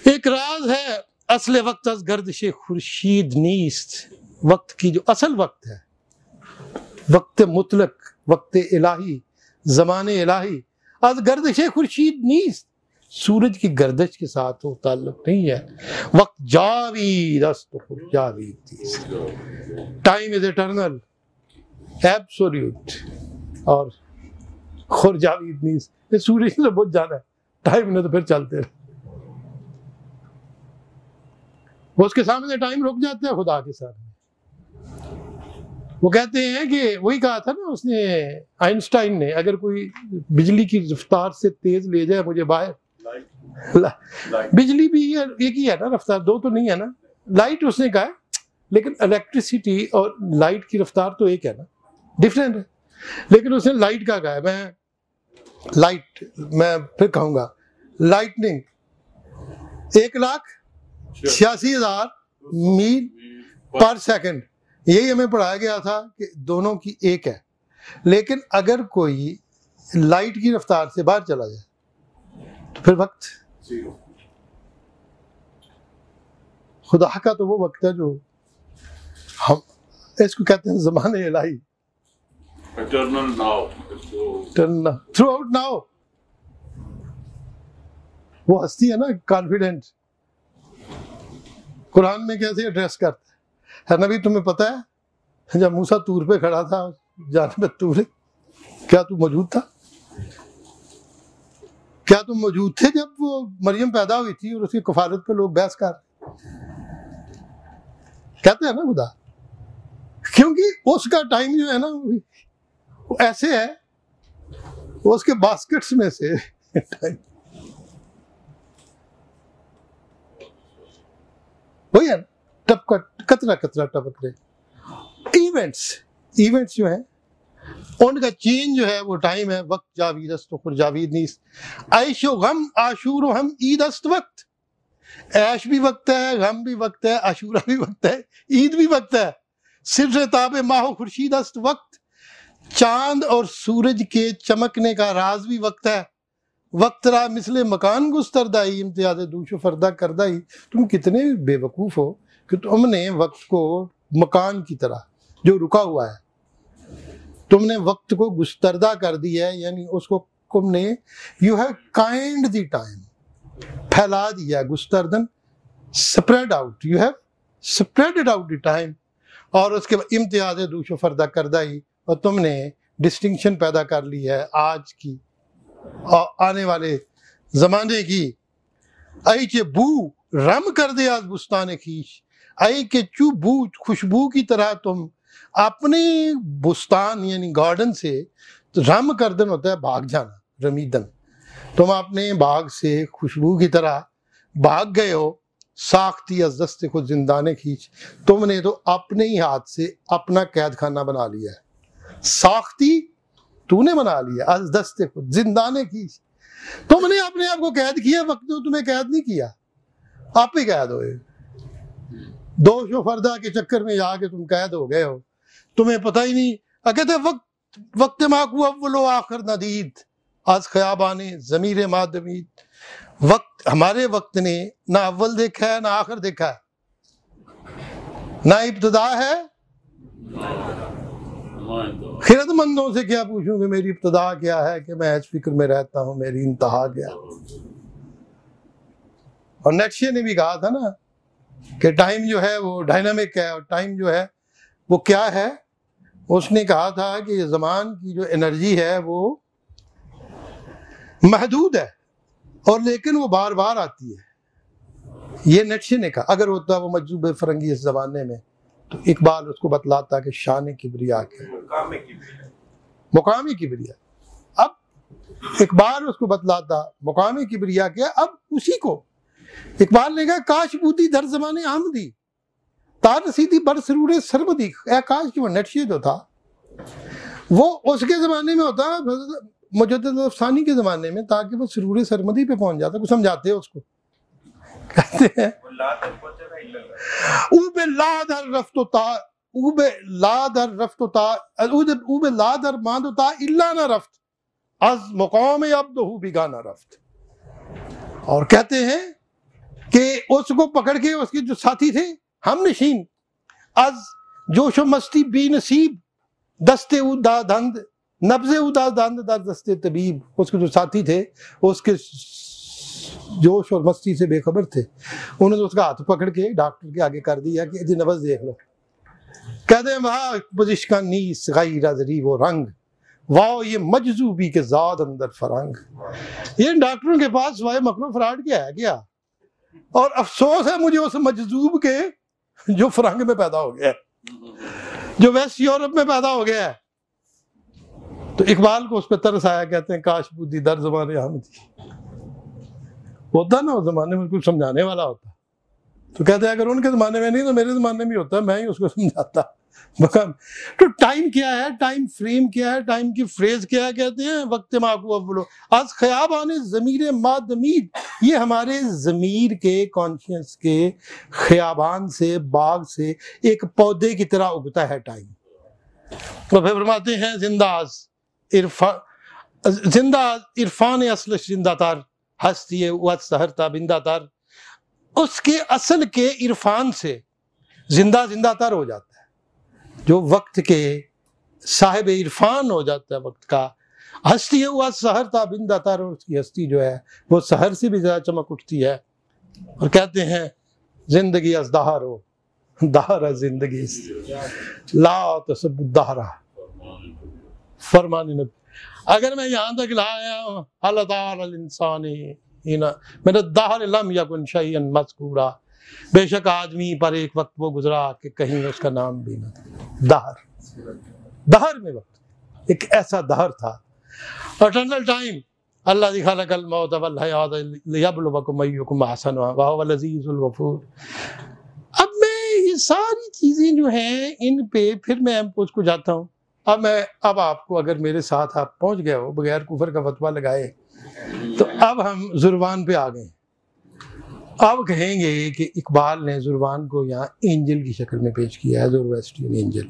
एक राज है। असले वक्त अज गर्दिश खुर्शीद नीस्त, वक्त की जो असल वक्त है, वक्त मुतलक, वक्त इलाही, जमाने इलाही, अज गर्दिश खुर्शीद नीस्त, सूरज की गर्दिश के साथ वो ताल्लुक नहीं है। वक्त Javed Javed, time is eternal, absolute, और खुर जावीद नीस्त, सूरज ने तो बहुत जाना है, टाइम ने तो फिर चलते रहे। वो उसके सामने टाइम रुक जाता है, खुदा के सामने। वो कहते हैं कि वही कहा था ना उसने, आइंस्टाइन ने, अगर कोई बिजली की रफ्तार से तेज ले जाए मुझे बाहर, बिजली भी एक ही है ना रफ्तार, दो तो नहीं है ना, लाइट उसने कहा है, लेकिन इलेक्ट्रिसिटी और लाइट की रफ्तार तो एक है ना, डिफरेंट है। लेकिन उसने लाइट का कहा है, मैं फिर कहूंगा, लाइटनिंग 1,86,000 मील पर सेकंड, यही हमें पढ़ाया गया था कि दोनों की एक है। लेकिन अगर कोई लाइट की रफ्तार से बाहर चला जाए तो फिर वक्त, खुदा का तो वो वक्त है जो हम इसको कहते हैं ज़माने इलाही, Eternal now. Through out now. वो हस्ती है ना कॉन्फिडेंट, कुरान में कैसे एड्रेस करता है नबी, तुम्हें पता है जब मूसा तूर पे खड़ा था, जाने में तूर, क्या तू मौजूद था? क्या तुम मौजूद थे जब वो मरियम पैदा हुई थी और उसकी कफालत पे लोग बहस कर, कहते हैं ना खुदा, क्योंकि उसका टाइम जो है ना वो ऐसे है, वो उसके बास्केट्स में से टाइम वही है, टपका कतरा कतरा टपक रहे। इवेंट्स जो है उनका चेंज जो है वो टाइम है। वक्त जावीद अस्त खुर जावीद नीस, ऐशो गम आशूर हम ईद अस्त वक्त, ऐश भी वक्त है, गम भी वक्त है, आशूरा भी वक्त है, ईद भी वक्त है। सिर ताबे माहो खुर्शीद अस्त वक्त, चांद और सूरज के चमकने का राज भी वक्त है। वक्त रा मिसले मकान गुस्तरदाई, इम्तियाज दूशो फरदा करदाई। तुम कितने बेवकूफ हो कि तुमने वक्त को मकान की तरह जो रुका हुआ है, तुमने वक्त को गुस्तरदा कर दिया है, यानी उसको तुमने you have kind the time, फैला दिया, गुस्तरदन spread out, you have spreaded out the time. और उसके बाद इम्तियाज दूशो फरदा करदाई, और तुमने डिस्टिंक्शन पैदा कर ली है आज की और आने वाले जमाने की। आई के बू रम कर दे आज बुस्तान खीश, आई के चू बू खुशबू की तरह तुम अपने बुस्तान यानी गार्डन से, तो रम करदन होता है भाग जाना, रमीदन, तुम अपने बाग से खुशबू की तरह भाग गए हो। साख्ती अज दस्ते खुद जिंदाने खींच, तुमने तो अपने ही हाथ से अपना कैद खाना बना लिया है। साख्ती तूने बना लिया, अज दस्ते खुद जिंदाने खींच, तुमने अपने आप को कैद किया, वक्त ने तुम्हें कैद नहीं किया, आप ही कैद हुए। दोषो फरदा के चक्कर में जाके तुम कैद हो गए हो, तुम्हें पता ही नहीं। कहते वक्त माकू अव्वलो आखिर नदीद, आज खयाबाने जमीर मादमीद, वक्त हमारे वक्त ने ना अव्वल देखा है ना आखिर देखा है, ना इब्तदा है। खिरतमंदों से क्या पूछूं कि मेरी इब्तदा क्या है, कि मैं इस फिक्र में रहता हूं मेरी इंतहा क्या। और नेक्शे ने भी कहा था ना कि टाइम जो है वो डायनामिक है, और टाइम जो है वो क्या है। उसने कहा था कि ज़मान की जो एनर्जी है वो महदूद है, और लेकिन वो बार बार आती है। ये नेक्शे ने कहा। अगर होता वो मजजूब फरंगी इस ज़माने में, तो इकबाल उसको बतलाता कि शान किबरिया के मुकामी किबरिया। अब इकबाल उसको बतलाता मुकामी किबरिया के। अब उसी को इकबाल ने कहा, काश बूदी दर जमाने आमदी तार सीधी बर सरूरे सरबदी। काश की वो नेक्शे जो था वो उसके ज़माने में होता, मुजद्दिद अफसानी के ज़माने में, ताकि वो सरूरे सरमदी पे पहुंच जाता। कुछ समझाते हैं उसको, कहते हैं ऊबे ला दर रफ्ता ऊबे ला दर मांदता इल्ला ना रफ्त अज मुकाम अब्दहू बिगाना रफ्त। और कहते हैं कि उसको पकड़ के उसके जो साथी थे हम नशीन अज जोशो मस्ती बेनसीब दस्ते उदा दंद नब्जे उदा दंद दर दस्ते तबीब। उसके जो साथी थे उसके जोश और मस्ती से बेखबर थे, उन्होंने उसका हाथ पकड़ के डॉक्टर के आगे कर दिया कि जी नब्ज देख लो। कहते हैं वाह बुजिश्का नीस गैर वो रंग वाह ये मजजूबी के जाद अंदर फरंग। ये डॉक्टरों के पास वाह मकरो फराड क्या है क्या, और अफसोस है मुझे उस मजजूब के जो फरंग में पैदा हो गया है, जो वेस्ट यूरोप में पैदा हो गया है। तो इकबाल को उस पर तरस आया, कहते हैं काश बुद्धि दर जमाने हम थी। होता ना उस जमाने में कुछ समझाने वाला होता, तो कहते हैं अगर उनके जमाने में नहीं तो मेरे जमाने में होता, मैं ही उसको समझाता। तो टाइम क्या है, टाइम फ्रेम क्या है, टाइम की फ्रेज क्या है, कहते हैं वक्त माकू अव्वलो आज ख्याबान ज़मीर मादमीर। ये हमारे ज़मीर के कॉन्शियस के ख्याबान से बाग से एक पौधे की तरह उगता है टाइम। तो फिर फरमाते हैं जिंदाज इरफान असल जिंदा तार हस्ती सहर ताबिंदा तार। उसके असल के इरफान से जिंदा जिंदा तर हो जाता है, जो वक्त के साहिब इरफान हो जाता है वक्त का। हस्ती हुआ सहर ताबिंदा तर, और उसकी हस्ती जो है वो सहर से भी ज्यादा चमक उठती है। और कहते हैं जिंदगी अजदाहर हो दाहरा जिंदगी ला तसब्बुद्दाहरा फरमान नबी। अगर मैं यहाँ तक लाया हूँ अल्लाह इंसानी मेरा दाहर लम यकुन शैयन मज़कूरा, बेशक आदमी पर एक वक्त वो गुजरा कि कहीं उसका नाम भी न था। दहर में वक्त एक ऐसा दहर था, अटर्नल टाइम। अल्लाह दी खलकल मौत वल हयात लियब्लुवकुम अय्युकुम अहसनु व हुवल अज़ीज़ुल गफूर। अब मैं ये सारी चीजें जो हैं इन पे फिर मैं उसको जाता हूँ। अब आपको अगर मेरे साथ आप पहुंच गए हो बगैर कुफर का फतवा लगाए, तो अब हम जुर्वान पे आ गए। अब कहेंगे कि इकबाल ने जुर्वान को यहाँ एंजल की शक्ल में पेश किया है, ज़ोरोएस्ट्रियन एंजल।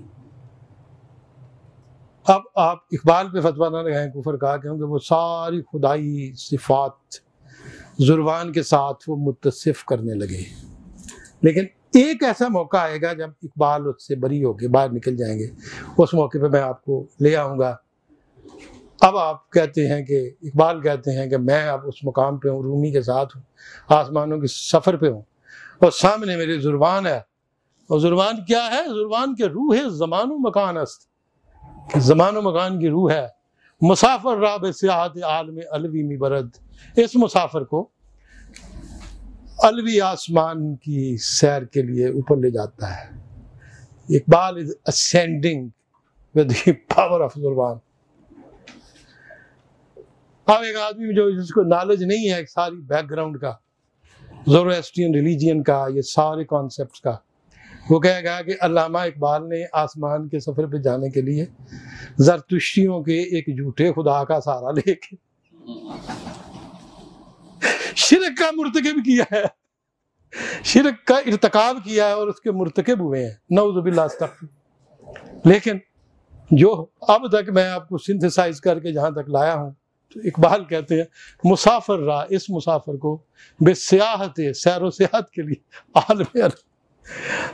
अब आप इकबाल पे फतवा ना लगाएं कुफर का, क्योंकि वो सारी खुदाई सिफात जुर्वान के साथ वो मुत्तसिफ करने लगे। लेकिन एक ऐसा मौका आएगा जब इकबाल उससे बरी होके बाहर निकल जाएंगे, उस मौके पे मैं आपको ले आऊँगा। अब आप कहते हैं कि इकबाल कहते हैं कि मैं अब उस मुकाम पे हूँ, रूमी के साथ हूँ, आसमानों के सफ़र पे हूँ, और सामने मेरे जुर्वान है। और जुर्वान क्या है? जुर्वान के रूह है ज़मानो मकान अस्त, ज़मानो मकान की रूह है। मुसाफिर राब सियाहत आलम अलवी में बरद, इस मुसाफिर को अलवी आसमान की सैर के लिए ऊपर ले जाता है। Iqbal is ascending with the power of Zurvan. अब एक आदमी जो जिसको नॉलेज नहीं है सारी बैकग्राउंड का, ज़ोरोएस्ट्रियन रिलीजियन का, ये सारे कॉन्सेप्ट्स का, वो कहेगा कि अल्लामा इकबाल ने आसमान के सफ़र पे जाने के लिए ज़रतुश्तियों के एक झूठे खुदा का सहारा लेके शिरक का मुर्तकिब किया है, शिरक का इर्तिकाब किया है और उसके मुर्तकिब हुए हैं, नऊज़ुबिल्लाह अस्तग़फिर। लेकिन जो अब तक मैं आपको सिंथेसाइज करके जहाँ तक लाया हूँ, तो इकबाल कहते हैं मुसाफिर रहा, इस मुसाफिर को बेसियाहत सैरो सियाहत के लिए आलम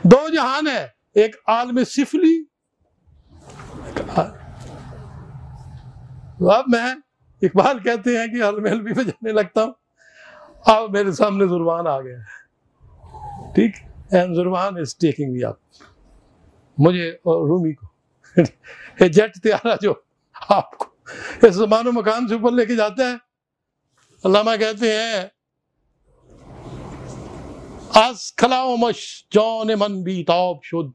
दो जहान है, एक आलम सिफली। अब मैं इकबाल कहते हैं कि आलम अलवी पे जाने लगता हूँ। अब मेरे सामने जुर्वान आ गया है, ठीक, and Zurvan is taking me up, मुझे और रूमी को जेट त्यारा जो आपको इस ज़मानो मकान से ऊपर लेके जाता है। अल्लामा कहते हैं आज खलाओ मश जौन मन बी ताब शुद्ध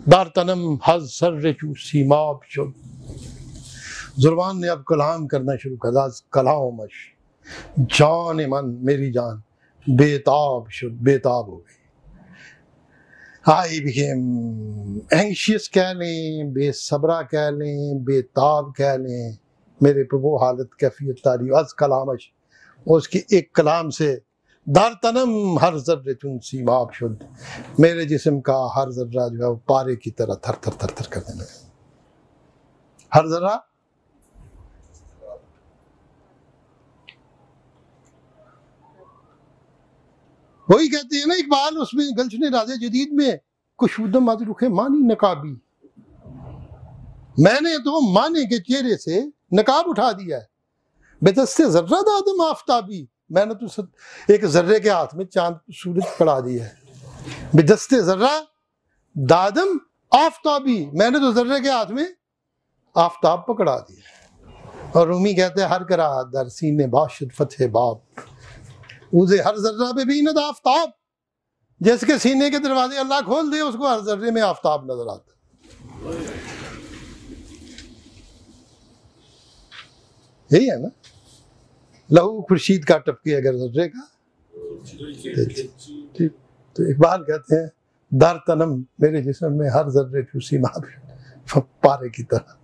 दार तनम हज सर सीमाब शुद्ध। जुर्वान ने अब कलाम करना शुरू कर दिया। कलाओ मश जान मन, मेरी जान बेताब शुद्ध, बेताब हो गई। आई बिकेम एंशियस कह लें, बेसब्रा कह लें, बेताब कह लें, मेरे पे वो हालत कैफियत तारी। अज कलामश, उसकी एक कलाम से दार तनम हर जर्रे चुन सीमाब शुद्ध, मेरे जिस्म का हर जर्रा जो है वो पारे की तरह थर थर थर थर करने लगे। हर जर्रा वही कहते हैं ना इकबाल उसमें गलशन राज़े जदीद में, कुशूदम आज रुखे मानी नकाबी, मैंने तो माने के चेहरे से नकाब उठा दिया है। बेदस्ते जर्रा दादम आफ्ताबी, मैंने तो एक जर्रे के हाथ में चांद सूरज पकड़ा दिया है। बेदस्ते जर्रा दादम आफ्ताबी, मैंने तो जर्रे के हाथ में आफ्ताब पकड़ा दिया। और रूमी कहते हैं हर करा दर सीने बाशिद फतह बाब, उसे हर जर्रा पे भी नद आफ्ताब, जिसके सीने के दरवाजे अल्लाह खोल दे उसको हर जर्रे में आफ्ताब नजर आता। यही है ना, लहू खुर्शीद का टपके अगर जर्रे का। तो इकबाल कहते हैं दर तनम मेरे जिस्म में हर जर्रे चूसी मार पारे की तरह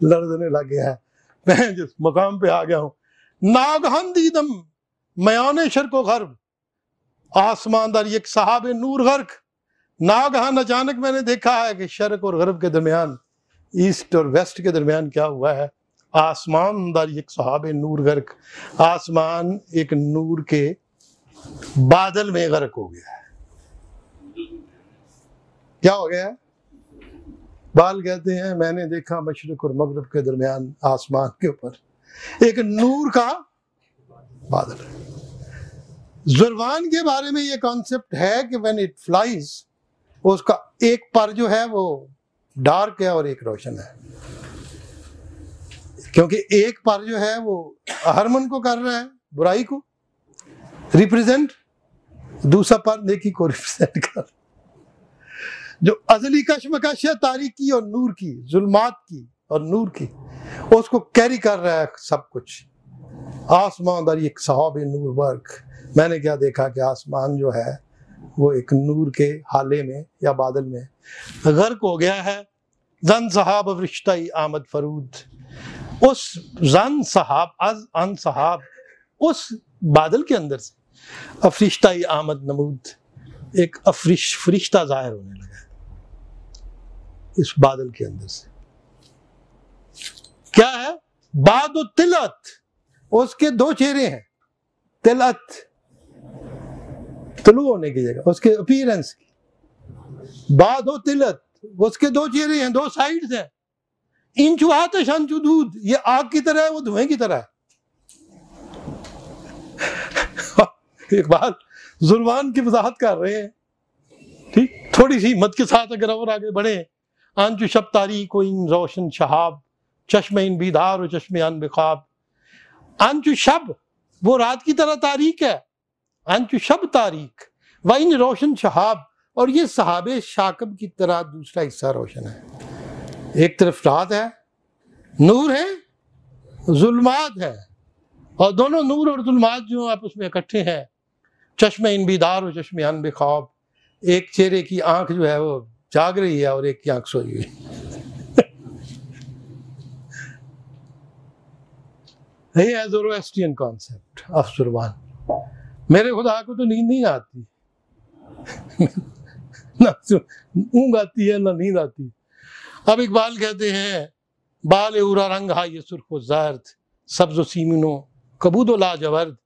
लड़ने लग गया है। मैं जिस मकाम पे आ गया हूँ, नागहन दीदम मयाने शर्क व गर्ब, आसमानदार एक सहाबे नूर गर्क। नागहन अचानक मैंने देखा है कि शर्क और गर्ब के दरमियान, ईस्ट और वेस्ट के दरमियान क्या हुआ है, आसमानदार एक सहाबे नूर गर्क, आसमान एक नूर के बादल में गर्क हो गया है। क्या हो गया है? बाल कहते हैं मैंने देखा मशरिक और मगरब के दरमियान आसमान के ऊपर एक नूर का बादल है। जुर्वान के बारे में ये कॉन्सेप्ट है कि व्हेन इट फ्लाइज, उसका एक पर जो है वो डार्क है और एक रोशन है, क्योंकि एक पर जो है वो हरमन को कर रहा है, बुराई को रिप्रेजेंट, दूसरा पर नेकी को रिप्रेजेंट कर। जो अजली कशमकश है तारीकी और नूर की, जुल्मात की और नूर की, उसको कैरी कर रहा है सब कुछ। आसमान दर एक सहाब नूर वर्क, मैंने क्या देखा कि आसमान जो है वो एक नूर के हाले में या बादल में गर्क हो गया है। जन सहाब रिश्ताई आमद फरूद, उस जन सहाब अज अन सहाब, उस बादल के अंदर से अफरिश्ताई आमद नमूद, एक फरिश्ता जाहिर होने लगा इस बादल के अंदर से। क्या है? बादो तिलत, उसके दो चेहरे हैं। तिलत तलु होने की जगह उसके अपीयरेंस की, बादो तिलत, उसके दो चेहरे हैं, दो साइड्स हैं। इंचु आतिश अंचु दूध, ये आग की तरह है, वो धुएं की तरह है। एक बात जुर्वान की वजाहत कर रहे हैं, ठीक, थोड़ी सी हिम्मत के साथ अगर और आगे बढ़े। अंचु शब तारीक को इन रोशन शहाब, चश्मे इन बीदार और चश्मे अन बेखाब। अंचु शब, वो रात की तरह तारीक है, अंचु शब तारीक व इन रोशन शहाब, और ये सहाबे शाकब की तरह दूसरा हिस्सा रोशन है। एक तरफ रात है, नूर है, जुल्मात है, और दोनों नूर और जुल्मात जो आपस में इकट्ठे हैं। चश्मे इन बीदार और चश्मे अन बेखाब, एक चेहरे की आंख जो है वो जाग रही है और एक की आंख सोई हुई है। यही है ज़ोरोएस्ट्रियन कॉन्सेप्ट ऑफ जुर्वान। मेरे खुदा को तो नींद नहीं आती, ना ऊँघ आती है ना नींद आती। अब इकबाल कहते हैं बाल उरा रंग हा ये सुर्ख ज़र्द, सब्ज़ सीमिनो कबूदो लाजवर्द।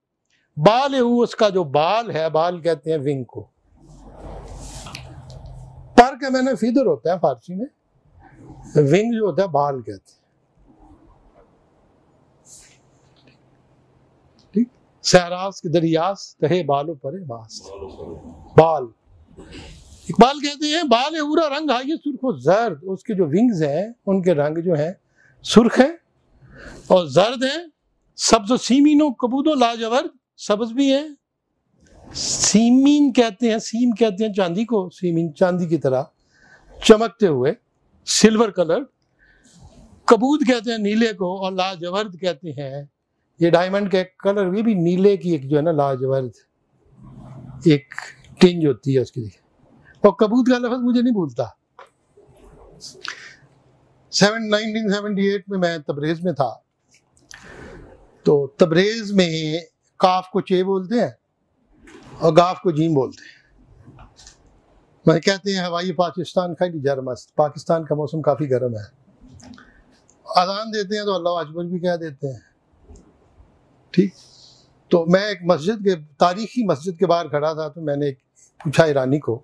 बाल उसका जो बाल है, बाल कहते हैं विंग को, पर के मैंने फीदर होता है फारसी में, विंग जो होता है बाल कहते हैं। ठीक, सहरास के दरियास कहे बालों पर बास, बाल। इकबाल कहते हैं बाल उरा रंग है ये सुर्ख जर्द, उसके जो विंग्स हैं उनके रंग जो है सुर्ख है और जर्द है। सब्ज़ सीमीनो कबूदो लाजवर्द, सब्ज भी है। सीमीन कहते हैं, सीम कहते हैं चांदी को, सीमीन चांदी की तरह चमकते हुए, सिल्वर कलर। कबूद कहते हैं नीले को, और लाजवर्द कहते हैं ये डायमंड का कलर भी नीले की एक जो है ना लाजवर्द एक टिंज होती है उसकी। और कबूद का लफ्ज़ मुझे नहीं भूलता। 1978 में मैं तबरेज़ में था, तो तबरेज़ में काफ को चे बोलते हैं, और गाफ को जीम बोलते हैं। मैं कहते हैं हवाई पाकिस्तान खाली जरमस्त, पाकिस्तान का मौसम काफ़ी गर्म है। अजान देते हैं तो अल्लाह अकबर भी कह देते हैं। ठीक, तो मैं एक मस्जिद के, तारीखी मस्जिद के बाहर खड़ा था, तो मैंने पूछा ईरानी को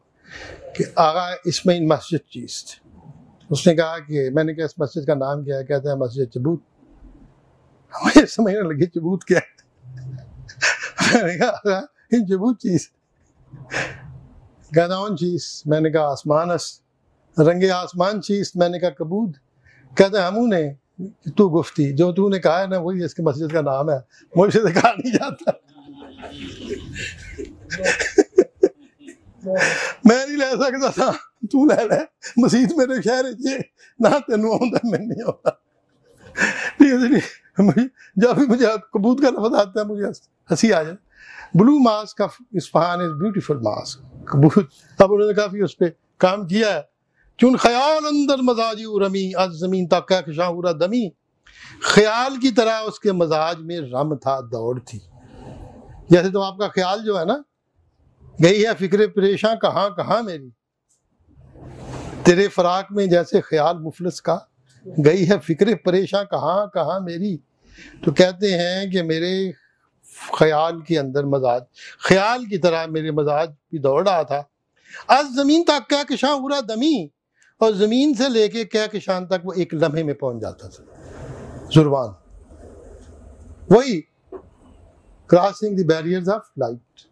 कि आगा इसमें मस्जिद चीज़ थी। उसने कहा कि, मैंने कहा इस मस्जिद का नाम क्या है? कहता है मस्जिद चबूत। मुझे समझने लगे चबूत क्या है। मैंने कहा चबूत चीज़, कहता उन चीज़, मैंने कहा आसमान रंगे आसमान चीज़, मैंने कहा कबूत। कहते हैं हमू ने तू गुफ्ती, जो तूने कहा है ना वही इसके मस्जिद का नाम है, मुझे से कहा नहीं जाता। मैं नहीं ले सकता था, तू ले ले, मस्जिद मेरे शहर च ना तेनू आंदा मैं नहीं आता। जब भी मुझे कबूत का लफ्ज़ आता है मुझे हंसी आ जाए। Blue mosque of Isfahan is beautiful mosque, कबूत। अब उन्होंने काफ़ी उस पर काम किया है। चुन ख्याल अंदर मजाजी रमी आज ज़मीन तक का शाहूरा दमी, ख्याल की तरह उसके मजाज में रम था, दौड़ थी। जैसे तो आपका ख्याल जो है ना, गई है फिक्र परेशान कहाँ कहाँ मेरी, तेरे फराक में जैसे ख्याल मुफलिस का, गई है फिक्र परेशान कहाँ कहाँ मेरी। तो कहते हैं कि मेरे ख्याल के अंदर मजाज, ख्याल की तरह मेरे मजाज भी दौड़ रहा था। आज ज़मीन तक क्या किशां हुआ दमी, और ज़मीन से लेके क्या किशान तक वो एक लम्हे में पहुंच जाता था। जुर्बान वही crossing the barriers of light.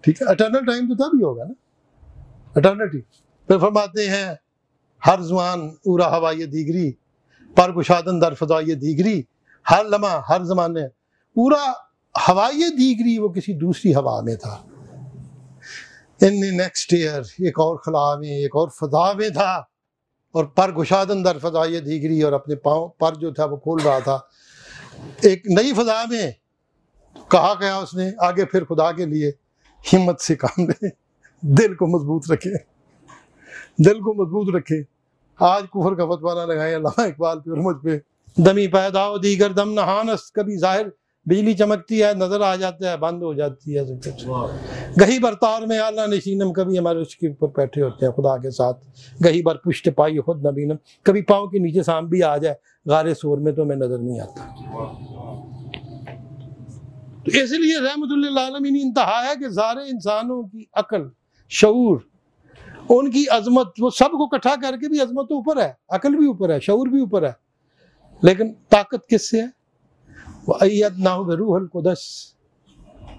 ठीक है, अटर्नल टाइम तो तभी होगा ना, अटर्निटी। फिर फरमाते हैं हर ज़ुबान उरा हवा ये दीगरी, पर कुशादन दर फजा ये दीगरी, हर लम्हा हर ज़माने पूरा हवाई दीगरी वो किसी दूसरी हवा में था। इन नेक्स्ट ईयर एक और खला में, एक और फजा में था, और पर गुशादन दर फजा ये दीगरी, और अपने पाँव पर जो था वो खोल रहा था एक नई फजा में। कहा गया उसने आगे फिर खुदा के लिए हिम्मत से काम ले, दिल को मजबूत रखे, दिल को मजबूत रखे। आज कुफर का फतवा ना लगाए अल्लामा इकबाल पे और मुझ पे। दमी पैदा हो दीगर दम नहानस, कभी जाहिर बिजली चमकती है नजर आ जाता है, बंद हो जाती है। गही बरतार में आला नशीनम, कभी हमारे उसके ऊपर बैठे होते हैं खुदा के साथ। गही बर पुष्ट पाई खुद नबीनम, कभी पाँव के नीचे सांप भी आ जाए गारे शोर में तो मैं नजर नहीं आता। तो इसलिए रहमतुल्लिल आलमीन इंतहा है कि सारे इंसानों की अकल, शऊर, उनकी अजमत, वो सबको इकट्ठा करके भी अजमत तो ऊपर है, अकल भी ऊपर है, शऊर भी ऊपर है, लेकिन ताकत किससे है? वअय्यदनाहु बिरूहुल कुदस,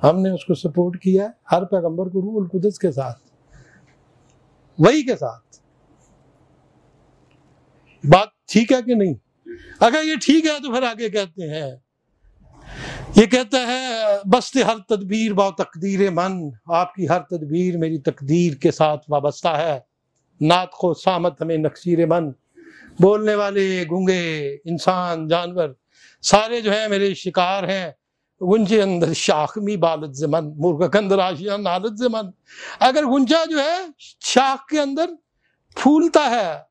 हमने उसको सपोर्ट किया है हर पैगंबर को रूहुल कुदस के साथ, वही के साथ। बात ठीक है कि नहीं? अगर ये ठीक है तो फिर आगे कहते हैं, ये कहता है बस्ते हर तदबीर बा तकदीर मन, आपकी हर तदबीर मेरी तकदीर के साथ वाबस्ता है। नात खो सामत हमें नक्सीर मन, बोलने वाले गूंगे इंसान जानवर सारे जो है मेरे शिकार हैं। गुंजे अंदर शाख में बालत ज़मन, मुर्गा के अंदर आशिया नालत ज़मन। अगर गुंजा जो है शाख के अंदर फूलता है,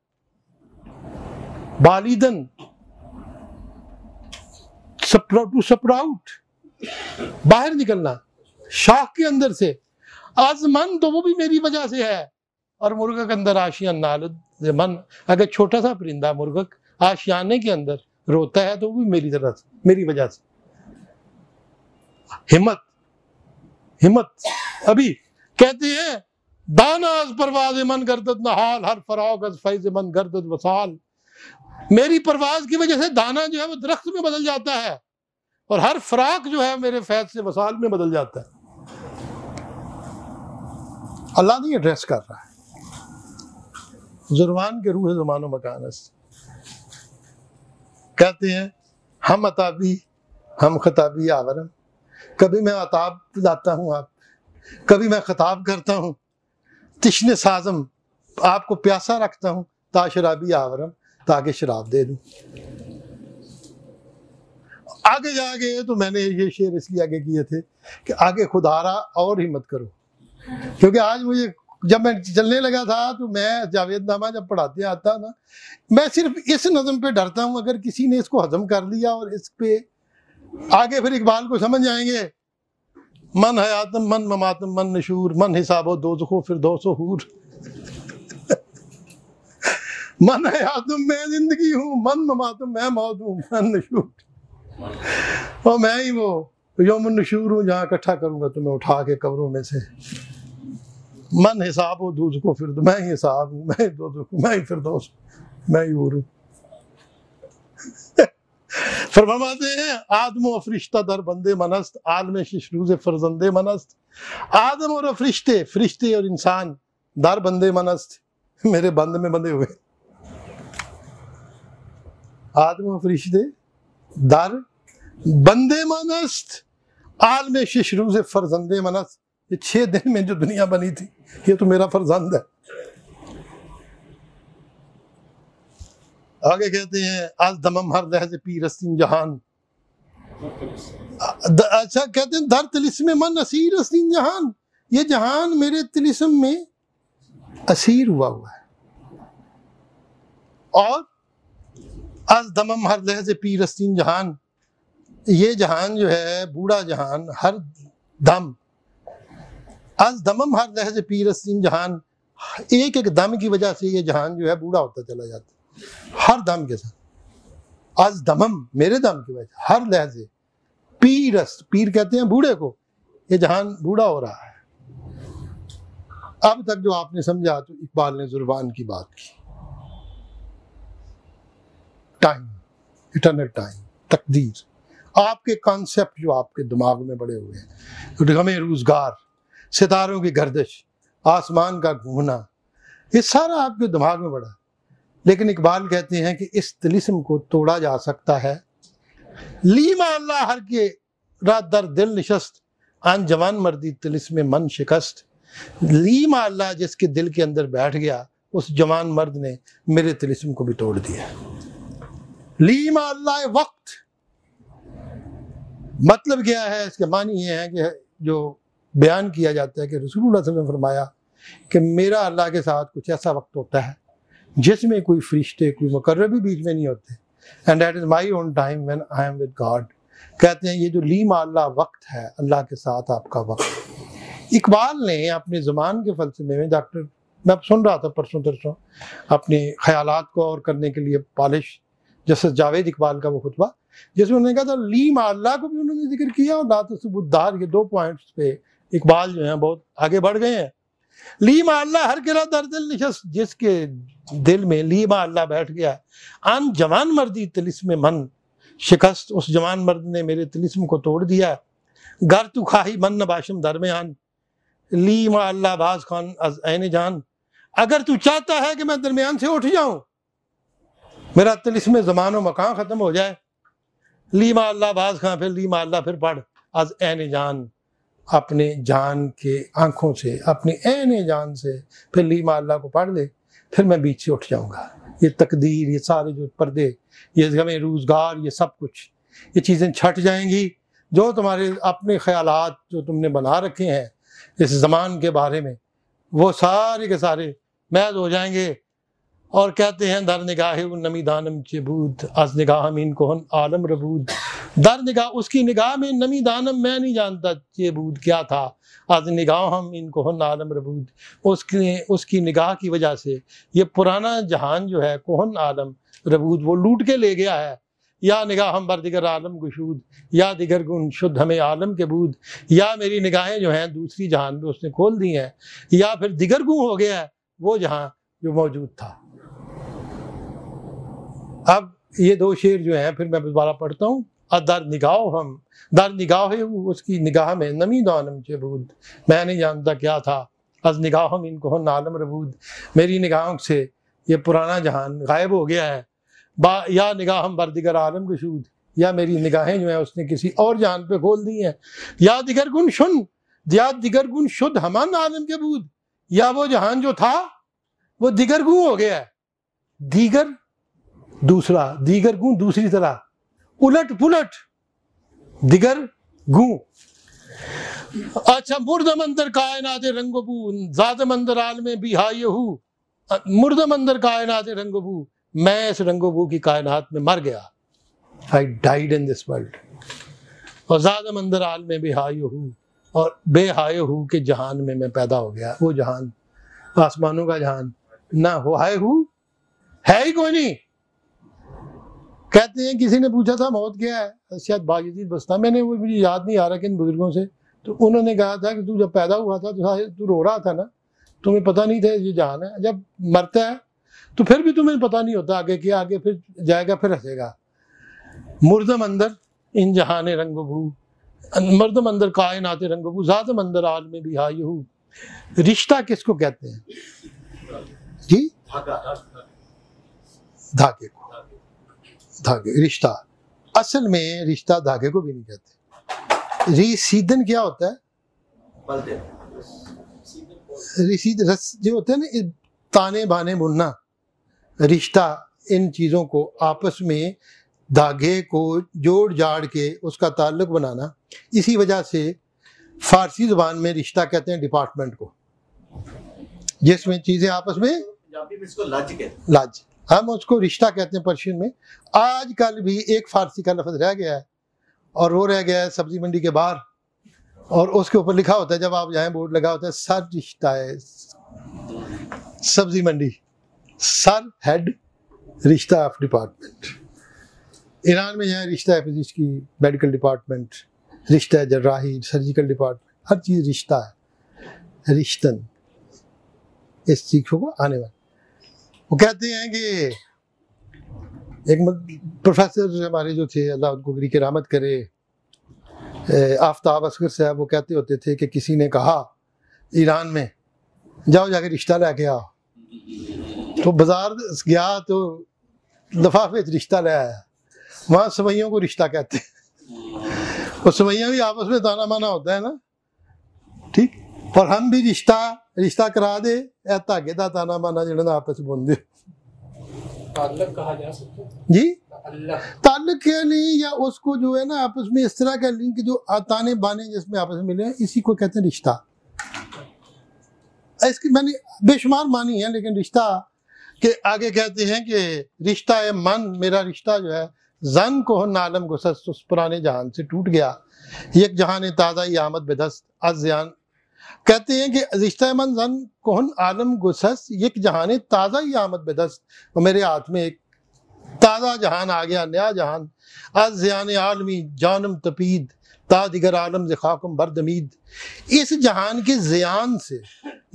बालिदन टू स्प्राउट, बाहर निकलना शाख के अंदर से, आजमन तो वो भी मेरी वजह से है। और मुर्गा के अंदर आशिया नालत ज़मन, अगर छोटा सा परिंदा मुर्गक आशियाने के अंदर रोता है तो वो भी मेरी तरह से, मेरी वजह से। हिम्मत, हिम्मत। अभी कहते हैं दाना अज परवाज मन गर्दत नहाल, हर फराग अज फैज मन गर्दत वसाल। मेरी परवाज की वजह से दाना जो है वो दरख्त में बदल जाता है, और हर फराक जो है मेरे फैज से वसाल में बदल जाता है। अल्लाह नहीं एड्रेस कर रहा है, जुर्मान के रूह ज़मानो मकानस। कहते हैं हम अताबी हम खताबी आवरम, कभी मैं अताब लाता हूँ आप, कभी मैं खताब करता हूँ। तिश्ने साजम, आपको प्यासा रखता हूँ, ताशराबी आवरम, ताकि शराब दे दूँ। आगे जाके तो मैंने ये शेर इसलिए आगे किए थे कि आगे खुदारा और हिम्मत करो, क्योंकि आज मुझे जब मैं चलने लगा था तो मैं जावेदनामा जब पढ़ाते आता ना, मैं सिर्फ इस नज़म पे डरता हूँ, अगर किसी ने इसको हजम कर लिया और इस पे आगे फिर इकबाल को समझ जाएंगे मन हयातम मन ममातम मन नशूर, मन हिसाबो दोज़खो फिर दोसो हूर। मन हयातम मैं जिंदगी हूँ, मन ममातम मैं मौत हूँ, मन नशूर और मैं ही वो यौमुन नशूर हूँ जहाँ इकट्ठा करूंगा तुम्हें उठा के कब्रों में से। मन हिसाब हो दूज को फिर मैं ही हिसाब हूँ, मैं ही दोज़ख हूँ, मैं ही फिरदौस, मैं ही हूर हूँ। फरमाते हैं आदम और फरिश्ता दर बंदे मनस्त, आलम शिशरूज़ फरजंदे मनस्त। आदम और फरिश्ते, फरिश्ते और इंसान दर बंदे मनस्त, मेरे बंद में बंधे हुए। आदम और फरिश्ते दर बंदे मनस्त, आलम शिशरूज़ फरजंदे मनस्त। ये 6 दिन में जो दुनिया बनी थी, ये तो मेरा फरजंद है। आगे कहते हैं आज दमम हर लहज़े पी रस्तीन जहान। अच्छा कहते हैं दर तिलिस्म मन असीर रस्तीन जहान, ये जहान मेरे तिलिस्म में असीर हुआ है। और आज दमम हर लहज़े पी रस्तीन जहान, ये जहान जो है बूढ़ा जहान, हर दम आज दमम हर लहज़े पी रस्तीन जहान, एक एक दम की वजह से ये जहान जो है बूढ़ा होता चला जाता है। हर दम के साथ आज दमम मेरे दम की वजह, हर लहजे पीरस, पीर कहते हैं बूढ़े को, ये जहान बूढ़ा हो रहा है। अब तक जो आपने समझा तो इकबाल ने जुर्बान की बात की। टाइम, इटर्नल टाइम, तकदीर, आपके कॉन्सेप्ट जो आपके दिमाग में बड़े हुए हैं, गमे रोजगार, सितारों की गर्दिश, आसमान का घूमना, ये सारा आपके दिमाग में बड़ा। लेकिन इकबाल कहते हैं कि इस तिलिस्म को तोड़ा जा सकता है। लीमा अल्लाह हर के रात दर दिल निशस्त, आन जवान मर्दी तिलिस्म मन शिकस्त। लीमा अल्लाह जिसके दिल के अंदर बैठ गया, उस जवान मर्द ने मेरे तिलिस्म को भी तोड़ दिया। लीमा अल्लाह वक्त मतलब क्या है, इसके मानी ये है कि जो बयान किया जाता है कि रसूलुल्लाह सल्लल्लाहु अलैहि वसल्लम ने फरमाया कि मेरा अल्लाह के साथ कुछ ऐसा वक्त होता है जिसमें कोई फरिश्ते, कोई मुकर्रब भी बीच में नहीं होते। And that is my own time when I am with God. कहते हैं ये जो लीमा अल्लाह वक्त है, अल्लाह के साथ आपका वक्त। इकबाल ने अपने ज़मान के फलसफे में, डॉक्टर मैं सुन रहा था परसों तरसों अपने ख्यालात को और करने के लिए पॉलिश, जैसे जावेद इकबाल का वो खुतबा जिसमें उन्होंने कहा था लीमा अल्लाह को भी उन्होंने जिक्र किया और लात सुबुद्दार, ये 2 पॉइंट्स पे इकबाल जो है बहुत आगे बढ़ गए हैं। लीमा अल्लाह हर किला दर दिल निशस्त, जिसके दिल में लीमा अल्लाह बैठ गया, आन जवान मर्दी तिलिस्म मन शिकस्त, उस जवान मर्द ने मेरे तिलिस्म को तोड़ दिया। गर तू खाही मन नबाशम दरमियान, लीमा अल्लाह बाज खान अज ऐन जान। अगर तू चाहता है कि मैं दरमियान से उठ जाऊं, मेरा तिलिस्म ज़मान व मकान खत्म हो जाए, लीमा अल्लाह बाज खान, फिर लीमा अल्लाह फिर पढ़, अज ऐन जान, अपने जान के आंखों से, अपनी ऐन जान से फिर लीमा अल्लाह को पढ़ ले, फिर मैं बीच से उठ जाऊंगा। ये तकदीर, ये सारे जो पर्दे, ये गमे रोजगार, ये सब कुछ, ये चीज़ें छट जाएंगी। जो तुम्हारे अपने ख्यालात जो तुमने बना रखे हैं इस ज़मान के बारे में, वो सारे के सारे महज हो जाएंगे। और कहते हैं दर निगाह नमी दानम चेबूद, अज निगाह मीन कोहन आलम रबूद। दर निगाह, उसकी निगाह में नमी दानम मैं नहीं जानता चेबूद क्या था, आज निगाह हम इनको आलम रबूद, उसकी निगाह की वजह से ये पुराना जहान जो है कोहन आलम रबूद वो लूट के ले गया है। या निगाह हम बर दिगर आलम गुशूद, या दिगर गुन शुद्ध हमें आलम के बूद, या मेरी निगाहें जो हैं दूसरी जहान में उसने खोल दी हैं, या फिर दिगर गुन हो गया है वो जहां जो मौजूद था। अब ये 2 शेर जो हैं फिर मैं दोबारा पढ़ता हूँ। दर निगाह हम, दर निगाह है उसकी निगाह में नमी दानम चबूद, मैं नहीं जानता क्या था, अज निगाह हम इनको नालम रबूद, मेरी निगाहों से ये पुराना जहान गायब हो गया है। या निगाह हम बरदिगर आलम गुशूद, या मेरी निगाहें जो है उसने किसी और जहान पे खोल दी हैं। या दिगर गुन शुन, या दिगर गुन शुद्ध हमान आलम के बूद, या वो जहान जो था वो दिगर गुन हो गया है। दीगर दूसरा, दीगर गुन दूसरी तरह, उलट पुलट, दिगर गु। अच्छा, मुर्द मंदर कायनात रंगबू, ज़ात मंदर आलम बिहायहू, मुर्द मंदर कायनात रंगबू, मैं इस रंगबू की कायनात में मर गया, आई डाइड इन दिस वर्ल्ड। और ज़ात मंदर आलम बिहायहू, और बेहाय हूँ के जहान में मैं पैदा हो गया। वो जहान आसमानों का जहान ना हो हाय हूँ है ही कोई नहीं। कहते हैं किसी ने पूछा था मौत क्या है, शायद बायजीद बस्ता, मैंने वो मुझे याद नहीं आ रहा किन बुजुर्गों से, तो उन्होंने कहा था कि तू जब पैदा हुआ था तो तू रो रहा था ना, तुम्हें पता नहीं था ये जहान है। जब मरता है तो फिर भी तुम्हें पता नहीं होता आगे क्या, आगे फिर जाएगा फिर हंसेगा। मुर्दम अंदर इन जहान रंग भू, मर्दम अंदर कायनात रंग भू, ज़ातम अंदर आल में भी हाय हूँ। रिश्ता किसको कहते हैं जी? धागे को, धागे, रिश्ता। असल में रिश्ता धागे को भी नहीं कहते। रिसीदन क्या होता है? रिसीद रस जो होता है ना, ताने बाने बुनना। रिश्ता इन चीज़ों को आपस में धागे को जोड़ जाड़ के उसका ताल्लुक बनाना। इसी वजह से फारसी ज़ुबान में रिश्ता कहते हैं डिपार्टमेंट को, जिसमें चीज़ें आपस में, इसको लज कहते हैं, लज, हम उसको रिश्ता कहते हैं पर्शियन में। आजकल भी एक फारसी का लफ्ज़ रह गया है और वो रह गया है सब्जी मंडी के बाहर, और उसके ऊपर लिखा होता है, जब आप जाएं बोर्ड लगा होता है सर रिश्ता है, सब्जी मंडी सर हेड रिश्ता ऑफ डिपार्टमेंट। ईरान में यहाँ रिश्ता है फिजिक्स की, मेडिकल डिपार्टमेंट, रिश्ता है जर्राही, सर्जिकल डिपार्टमेंट, हर चीज़ रिश्ता है, रिश्तन इस चीज़ को आने वाले। वो कहते हैं कि एक प्रोफेसर हमारे जो थे, अल्लाह उनको गरी की रहमत करे, आफ्ताब असगर साहब, वो कहते होते थे कि किसी ने कहा ईरान में जाओ जाके रिश्ता लेके आओ, तो बाजार गया तो लिफाफे रिश्ता ले आया। वहाँ सवैयों को रिश्ता कहते हैं, और सवैयाँ भी आपस में ताना माना होता है ना, ठीक। और हम भी रिश्ता करा दे धागे दा ताना माना जिन्होंने आपस में बुन दे। ताल्लुक कहा जा सकता है जी, ताल्लुक क्या नहीं, या उसको जो है ना आपस में इस तरह का लिंक जो ताने बाने जिसमें आपस में मिले, इसी को कहते हैं रिश्ता। इसकी मैंने बेशुमार मानी है, लेकिन रिश्ता के आगे कहते हैं कि रिश्ता है मन, मेरा रिश्ता जो है जन को नालम गुसस, उस पुराने जहान से टूट गया, एक जहान ताज़ा ही आमद बेदस्त अज़यान। कहते हैं कि रिश्ता मन जन कोहन आलम गुसस, एक जहान ताज़ा ही आमद बेदस्त, और मेरे हाथ में एक ताज़ा जहान आ गया, नया जहान। अज़यान आलमी जानम तपीद ता दिगर आलम से खाकम बरदमीद। इस जहान के ज़ियान से,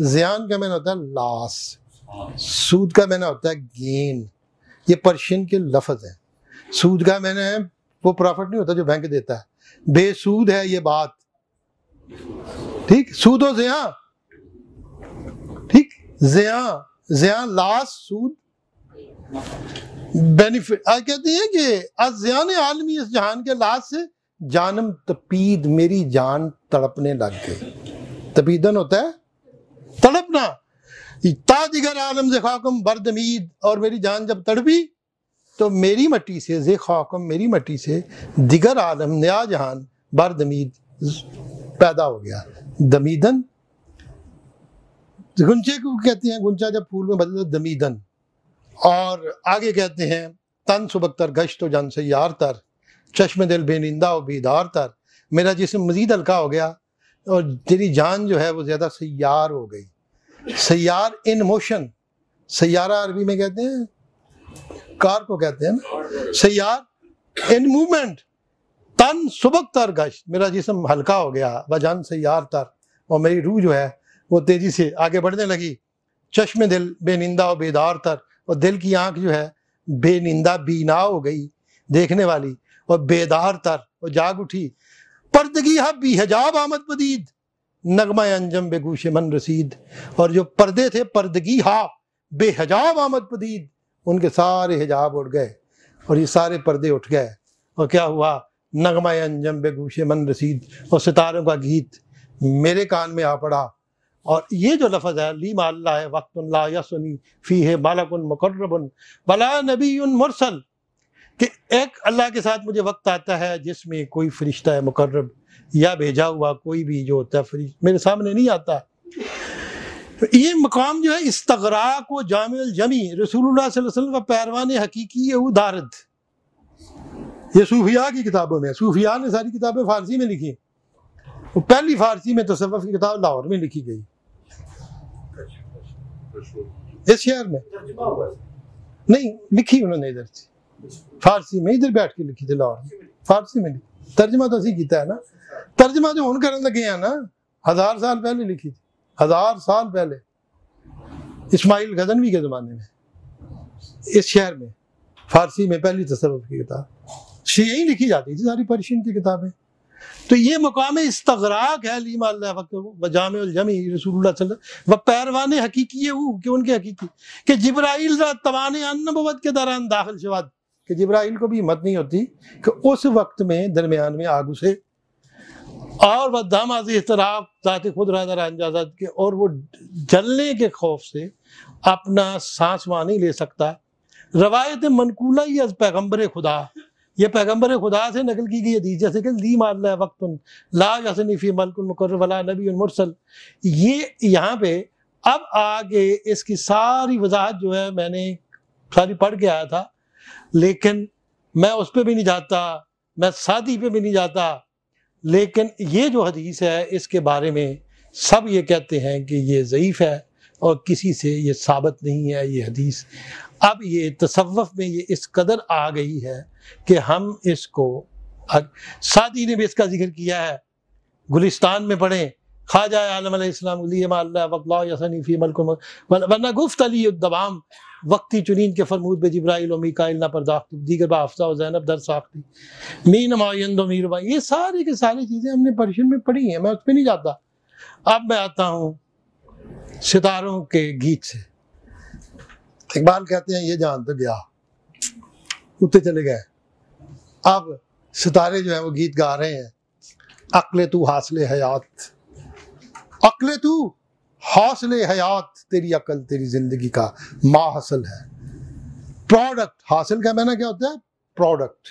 ज़ियान का मैंने होता है लॉस, सूद का मैंने होता है गेन, ये पर्शियन के लफ्ज़ हैं। सूद का मैंने वो प्रॉफिट नहीं होता जो बैंक देता है, बेसूद है ये बात, ठीक। सूद और ज़िया, ठीक, ज़िया लॉस, सूद बेनिफिट। आज कहते हैं कि अज़यान आलमी, इस जहान के लॉस से जानम तपीद, मेरी जान तड़पने लग गई। तपीदन होता है तड़पना। तादिगर आलम से खाकम बरदमीद, और मेरी जान जब तड़पी तो मेरी मट्टी से, जे खाकम मेरी मट्टी से, दिगर आलम नया जहान बरदमीद पैदा हो गया। दमीदन गुंचे को कहते हैं, गुंचा जब फूल में बदले दमीदन। और आगे कहते हैं तन सुबकतर गश्त तो जन से यार तर, चश्मे दिल बेनिंदा और बेदार तर, मेरा जिस्म मजीद हल्का हो गया और तेरी जान जो है वो ज़्यादा सैयार हो गई। सैयार इन मोशन, सैयारा अरबी में कहते हैं कार को कहते हैं ना, सैयार इन मूवमेंट। तन सुबक तर गश्त, मेरा जिस्म हल्का हो गया, वजान सैयार तर, और मेरी रूह जो है वो तेजी से आगे बढ़ने लगी। चश्मे दिल बेनिंदा और बेदार तर, और दिल की आंख जो है बेनिंदा बीना हो गई देखने वाली, और बेदार तर, और जाग उठी। पर्दगी हा बेहजाब आमद पदीद, नगमा अंजम बेगूश मन रसीद, और जो पर्दे थे पर्दगी हा बेहजाब आमद पदीद, उनके सारे हिजाब उड़ गए और ये सारे पर्दे उठ गए, और क्या हुआ? नगमा अंजम बेगूश मन रसीद, और सितारों का गीत मेरे कान में आ पड़ा। और ये जो लफ्ज़ है ली माल्ला है वक्तुन ला यसनी फी है बालकुन मुकर्रबुन वला नबीयुन मुरसल, कि एक अल्लाह के साथ मुझे वक्त आता है जिसमें कोई फरिश्ता है मुकर्रब या भेजा हुआ कोई भी जो होता है फरिश्ता मेरे सामने नहीं आता। ये मकाम जो है इस्तगराक व जामिल जमी रसूलुल्लाह सल्लल्लाहु अलैहि वसल्लम का पैरवान हकीकी है उदारद, ये सूफिया की किताबों में, सूफिया ने सारी किताबें फारसी में लिखी। वो पहली फारसी में तसव्वुफ की किताब लाहौर में लिखी गई, इस शहर में नहीं लिखी उन्होंने, इधर से फारसी में इधर बैठ के लिखी थी, लाहौर में फारसी में लिखी। तर्जमा तो असी किया है ना, तर्जमा जो हुन करने लगे हैं ना 1000 साल पहले लिखी थी, 1000 साल पहले इस्माइल गजनवी के ज़माने में, इस शहर में फारसी में पहली तसव्वुफ की किताब यही लिखी जाती थी, सारी पर्शियन की किताबें। तो ये मकाम इस्तगराक है लीमा वजामे जमी रसूलुल्लाह सल्लल्लाहु व पैरवान हकीकी है वो कि उनके हकीकी कि जिब्राइल तवाने अन्नबुवत के दौरान दाखिल शवाद, कि जिब्राइल को भी हिम्मत नहीं होती कि उस वक्त में दरमियान में आग उसे, और वह दामाज इख्तराफ ज़ात खुद राजात के, और वो जलने के खौफ से अपना सांस वहाँ नहीं ले सकता। रवायत मनकूला ही अज पैगम्बर खुदा, ये पैगम्बर खुदा से नकल की गई हदीस, जैसे कि ली माल वक्त ला यसनी फी मलकुल मुकर्रम वला नबी मुरसल। ये यहाँ पे अब आगे इसकी सारी वजाहत जो है मैंने सारी पढ़ के आया था, लेकिन मैं उस पर भी नहीं जाता, मैं सादी पे भी नहीं जाता। लेकिन ये जो हदीस है इसके बारे में सब ये कहते हैं कि ये ज़ईफ़ है और किसी से ये साबित नहीं है ये हदीस। अब ये तसव्वुफ में ये इस कदर आ गई है कि हम इसको, सादी ने भी इसका जिक्र किया है, गुलिस्तान में पढ़ें, ख्वाजा आलम अलैहिस्सलाम वरना गुफ्त अली दवाम वक्ती चुनीन के फरमूद बे जिब्राइल और मीकाइल ना पर्दाख्त दीगर बाफ्ता और ज़ैनब दर साख्ती मीन मायंदो मीरबा, ये सारी की सारी चीज़ें हमने पर्शियन में पढ़ी हैं, मैं उस पर नहीं जाता। अब मैं आता हूँ सितारों के गीत से। इकबाल कहते हैं ये जान तो गया, उतने चले गए। अब सितारे जो हैं वो गीत गा रहे हैं, अक्ले तू हासिले हयात, अक्ले तू हौसले हयात, तेरी अकल तेरी जिंदगी का माहसल है। प्रोडक्ट, हासिल का माना क्या होता है? प्रोडक्ट।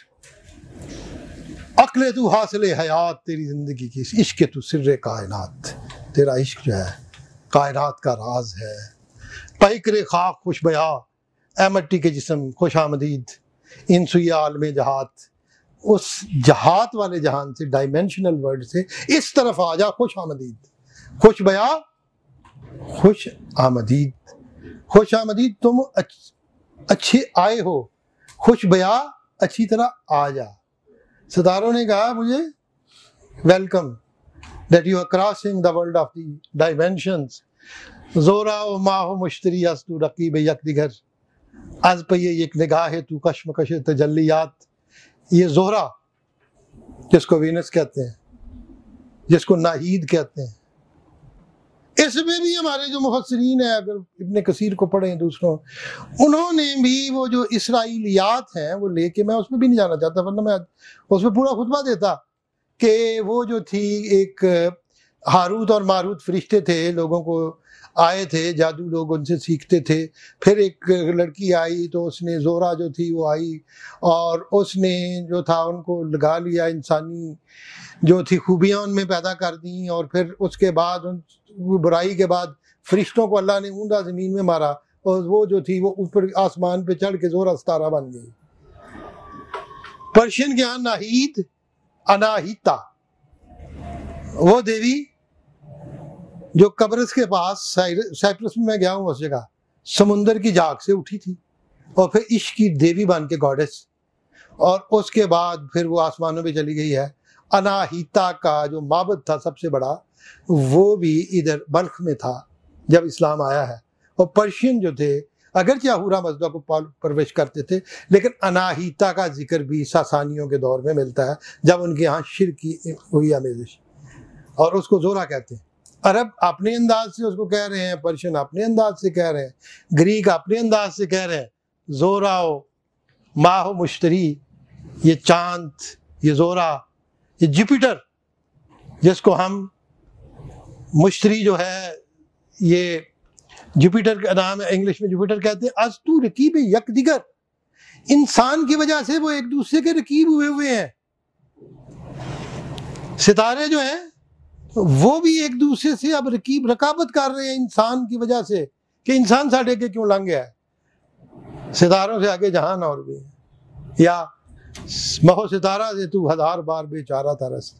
अक्ले तू हासिले हयात, तेरी जिंदगी की इश्क तू सिर्रे कायनात, तेरा इश्क जो है कायनात का राज है। पैकरे खाक खुश बया, ए मट्टी के जिस्म खुश आमदीद, इन सुया आलम जहात, उस जहात वाले जहान से, डायमेंशनल वर्ड से इस तरफ आ जा, खुश आमदीद। खुश बया, खुश आमदीद, खुश आमदीद, तुम अच्छे आए हो, खुश बया अच्छी तरह आ जा। सितारों ने कहा मुझे welcome, that you are crossing the world of the dimensions. जोरा व माह मुश्तरी अस्तु रकीब यक दिगर, आज पे ये एक निगाह है तू कश्मकश तजल्लियात। ये जोहरा जिसको वीनस कहते हैं, जिसको नाहीद कहते हैं, इसमें भी हमारे जो मुफस्सिरीन है, अगर इब्ने कसीर को पढ़ें दूसरों, उन्होंने भी वो जो इसराइलियात हैं वो लेके, मैं उसमें भी नहीं जाना चाहता वरना मैं उसमें पूरा खुतबा देता, कि वो जो थी एक हारूत और मारूत फरिश्ते थे, लोगों को आए थे, जादू लोग उनसे सीखते थे। फिर एक लड़की आई तो उसने, जोरा जो थी वो आई और उसने जो था उनको लगा लिया, इंसानी जो थी खूबियाँ उनमें पैदा कर दी, और फिर उसके बाद उन बुराई के बाद फरिश्तों को अल्लाह ने ऊंधा ज़मीन में मारा और वो जो थी वो ऊपर आसमान पे चढ़ के जोरा सितारा बन गई। पर्शियन के यहाँ नाहीद, अनाहिता, वो देवी जो कब्रिस के पास, साइप्रस में मैं गया हूँ उस जगह, समुंदर की झाग से उठी थी और फिर इश्क की देवी बन के गॉडेस, और उसके बाद फिर वो आसमानों पे चली गई है। अनाहिता का जो माबद था सबसे बड़ा, वो भी इधर बल्ख में था जब इस्लाम आया है। और पर्शियन जो थे अगरचे अहूरा मज़दा को परवरिश करते थे, लेकिन अनाहिता का जिक्र भी सासानियों के दौर में मिलता है जब उनके यहाँ शिर्क की हुई आमेज़िश, और उसको जोरा कहते हैं। अरब अपने अंदाज से उसको कह रहे हैं, पर्शियन अपने अंदाज से कह रहे हैं, ग्रीक अपने अंदाज से कह रहे हैं। जोराओ माह मुश्तरी, ये चांद, ये जोरा, ये जुपिटर जिसको हम मुश्तरी जो है, ये जुपिटर का नाम है, इंग्लिश में जुपिटर कहते हैं। अस्तु रकीब यक दिगर, इंसान की वजह से वो एक दूसरे के रकीब हुए हैं। सितारे जो हैं वो भी एक दूसरे से अब रकाबत कर रहे हैं इंसान की वजह से, कि इंसान साढ़े के क्यों लंघ गया है। सितारों से आगे जहान और भी है। या महो सितारा से तू 1000 बार बेचारा तरस,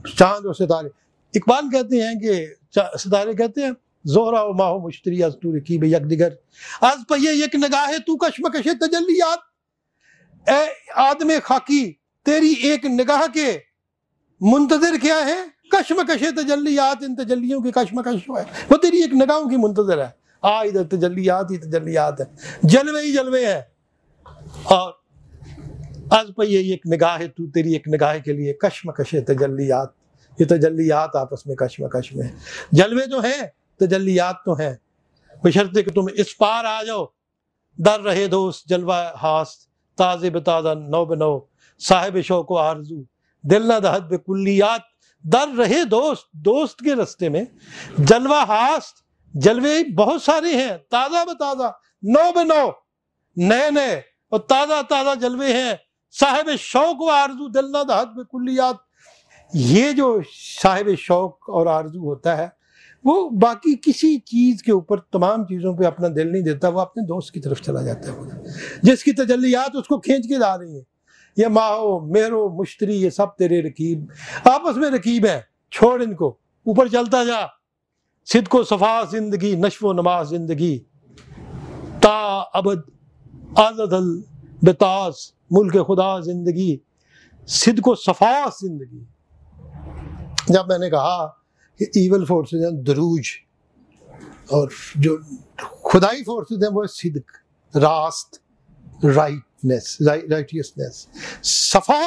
चांद और सितारे। इकबाल कहते हैं कि सितारे कहते हैं जोहरा व माहो मुश्तरी अज तू रकीब यक दिगर आज पये एक निगाह तू कश्मकश तजल्लियात। ए आदम खाकी तेरी एक निगाह के मुंतजर क्या है? कश्मकश तजल्लियात, इन तजल्लियों की कश्मकश है, वो तेरी एक निगाहों की मुंतजर है। आ इधर तजल्लियात ही तजल्लियात है, जलवे ही जलवे है। और आज पर ये एक निगाह है तू, तेरी एक निगाह के लिए कश्मकश तजल्लियात, ये तजल्लियात आपस में कश्मकश में, जलवे जो हैं तजल्लियात तो हैं, बशर्ते कि तुम इस पार आ जाओ। दर रहे दोस्त जलवा हास्त ताज़े बतादा नौ बनो साहिब शौक आरजू दिल न दहद बे कुल्लियात। दर रहे दोस्त, दोस्त के रास्ते में जलवा हास्त, जलवे बहुत सारे हैं, ताज़ा बताज़ा नौ बनो नए नए और ताज़ा ताज़ा जलवे हैं। साहिब शौक व आरजू दिल न दहद बे कुल्लियात, ये जो साहिब शौक और आरजू होता है वो बाकी किसी चीज़ के ऊपर, तमाम चीज़ों पे अपना दिल नहीं देता, वो अपने दोस्त की तरफ चला जाता है, जिसकी तजल्लियात उसको खींच के ला रही हैं। ये माहो मेरो मुश्तरी ये सब तेरे रकीब, आपस में रकीब है, छोड़ इनको, ऊपर चलता जा। सिद्को सफ़ा जिंदगी नश्व नमाज जिंदगी ता अबद आज़दल बेताज मुल्क खुदा जिंदगी, सिद्को सफ़ा जिंदगी। जब मैंने कहा कि ईवल फोर्सेस हैं दरूज और जो खुदाई फोर्सेस हैं वो सिद्क, रास्त, राइटनेस, राइटियसनेस, सफ़ा,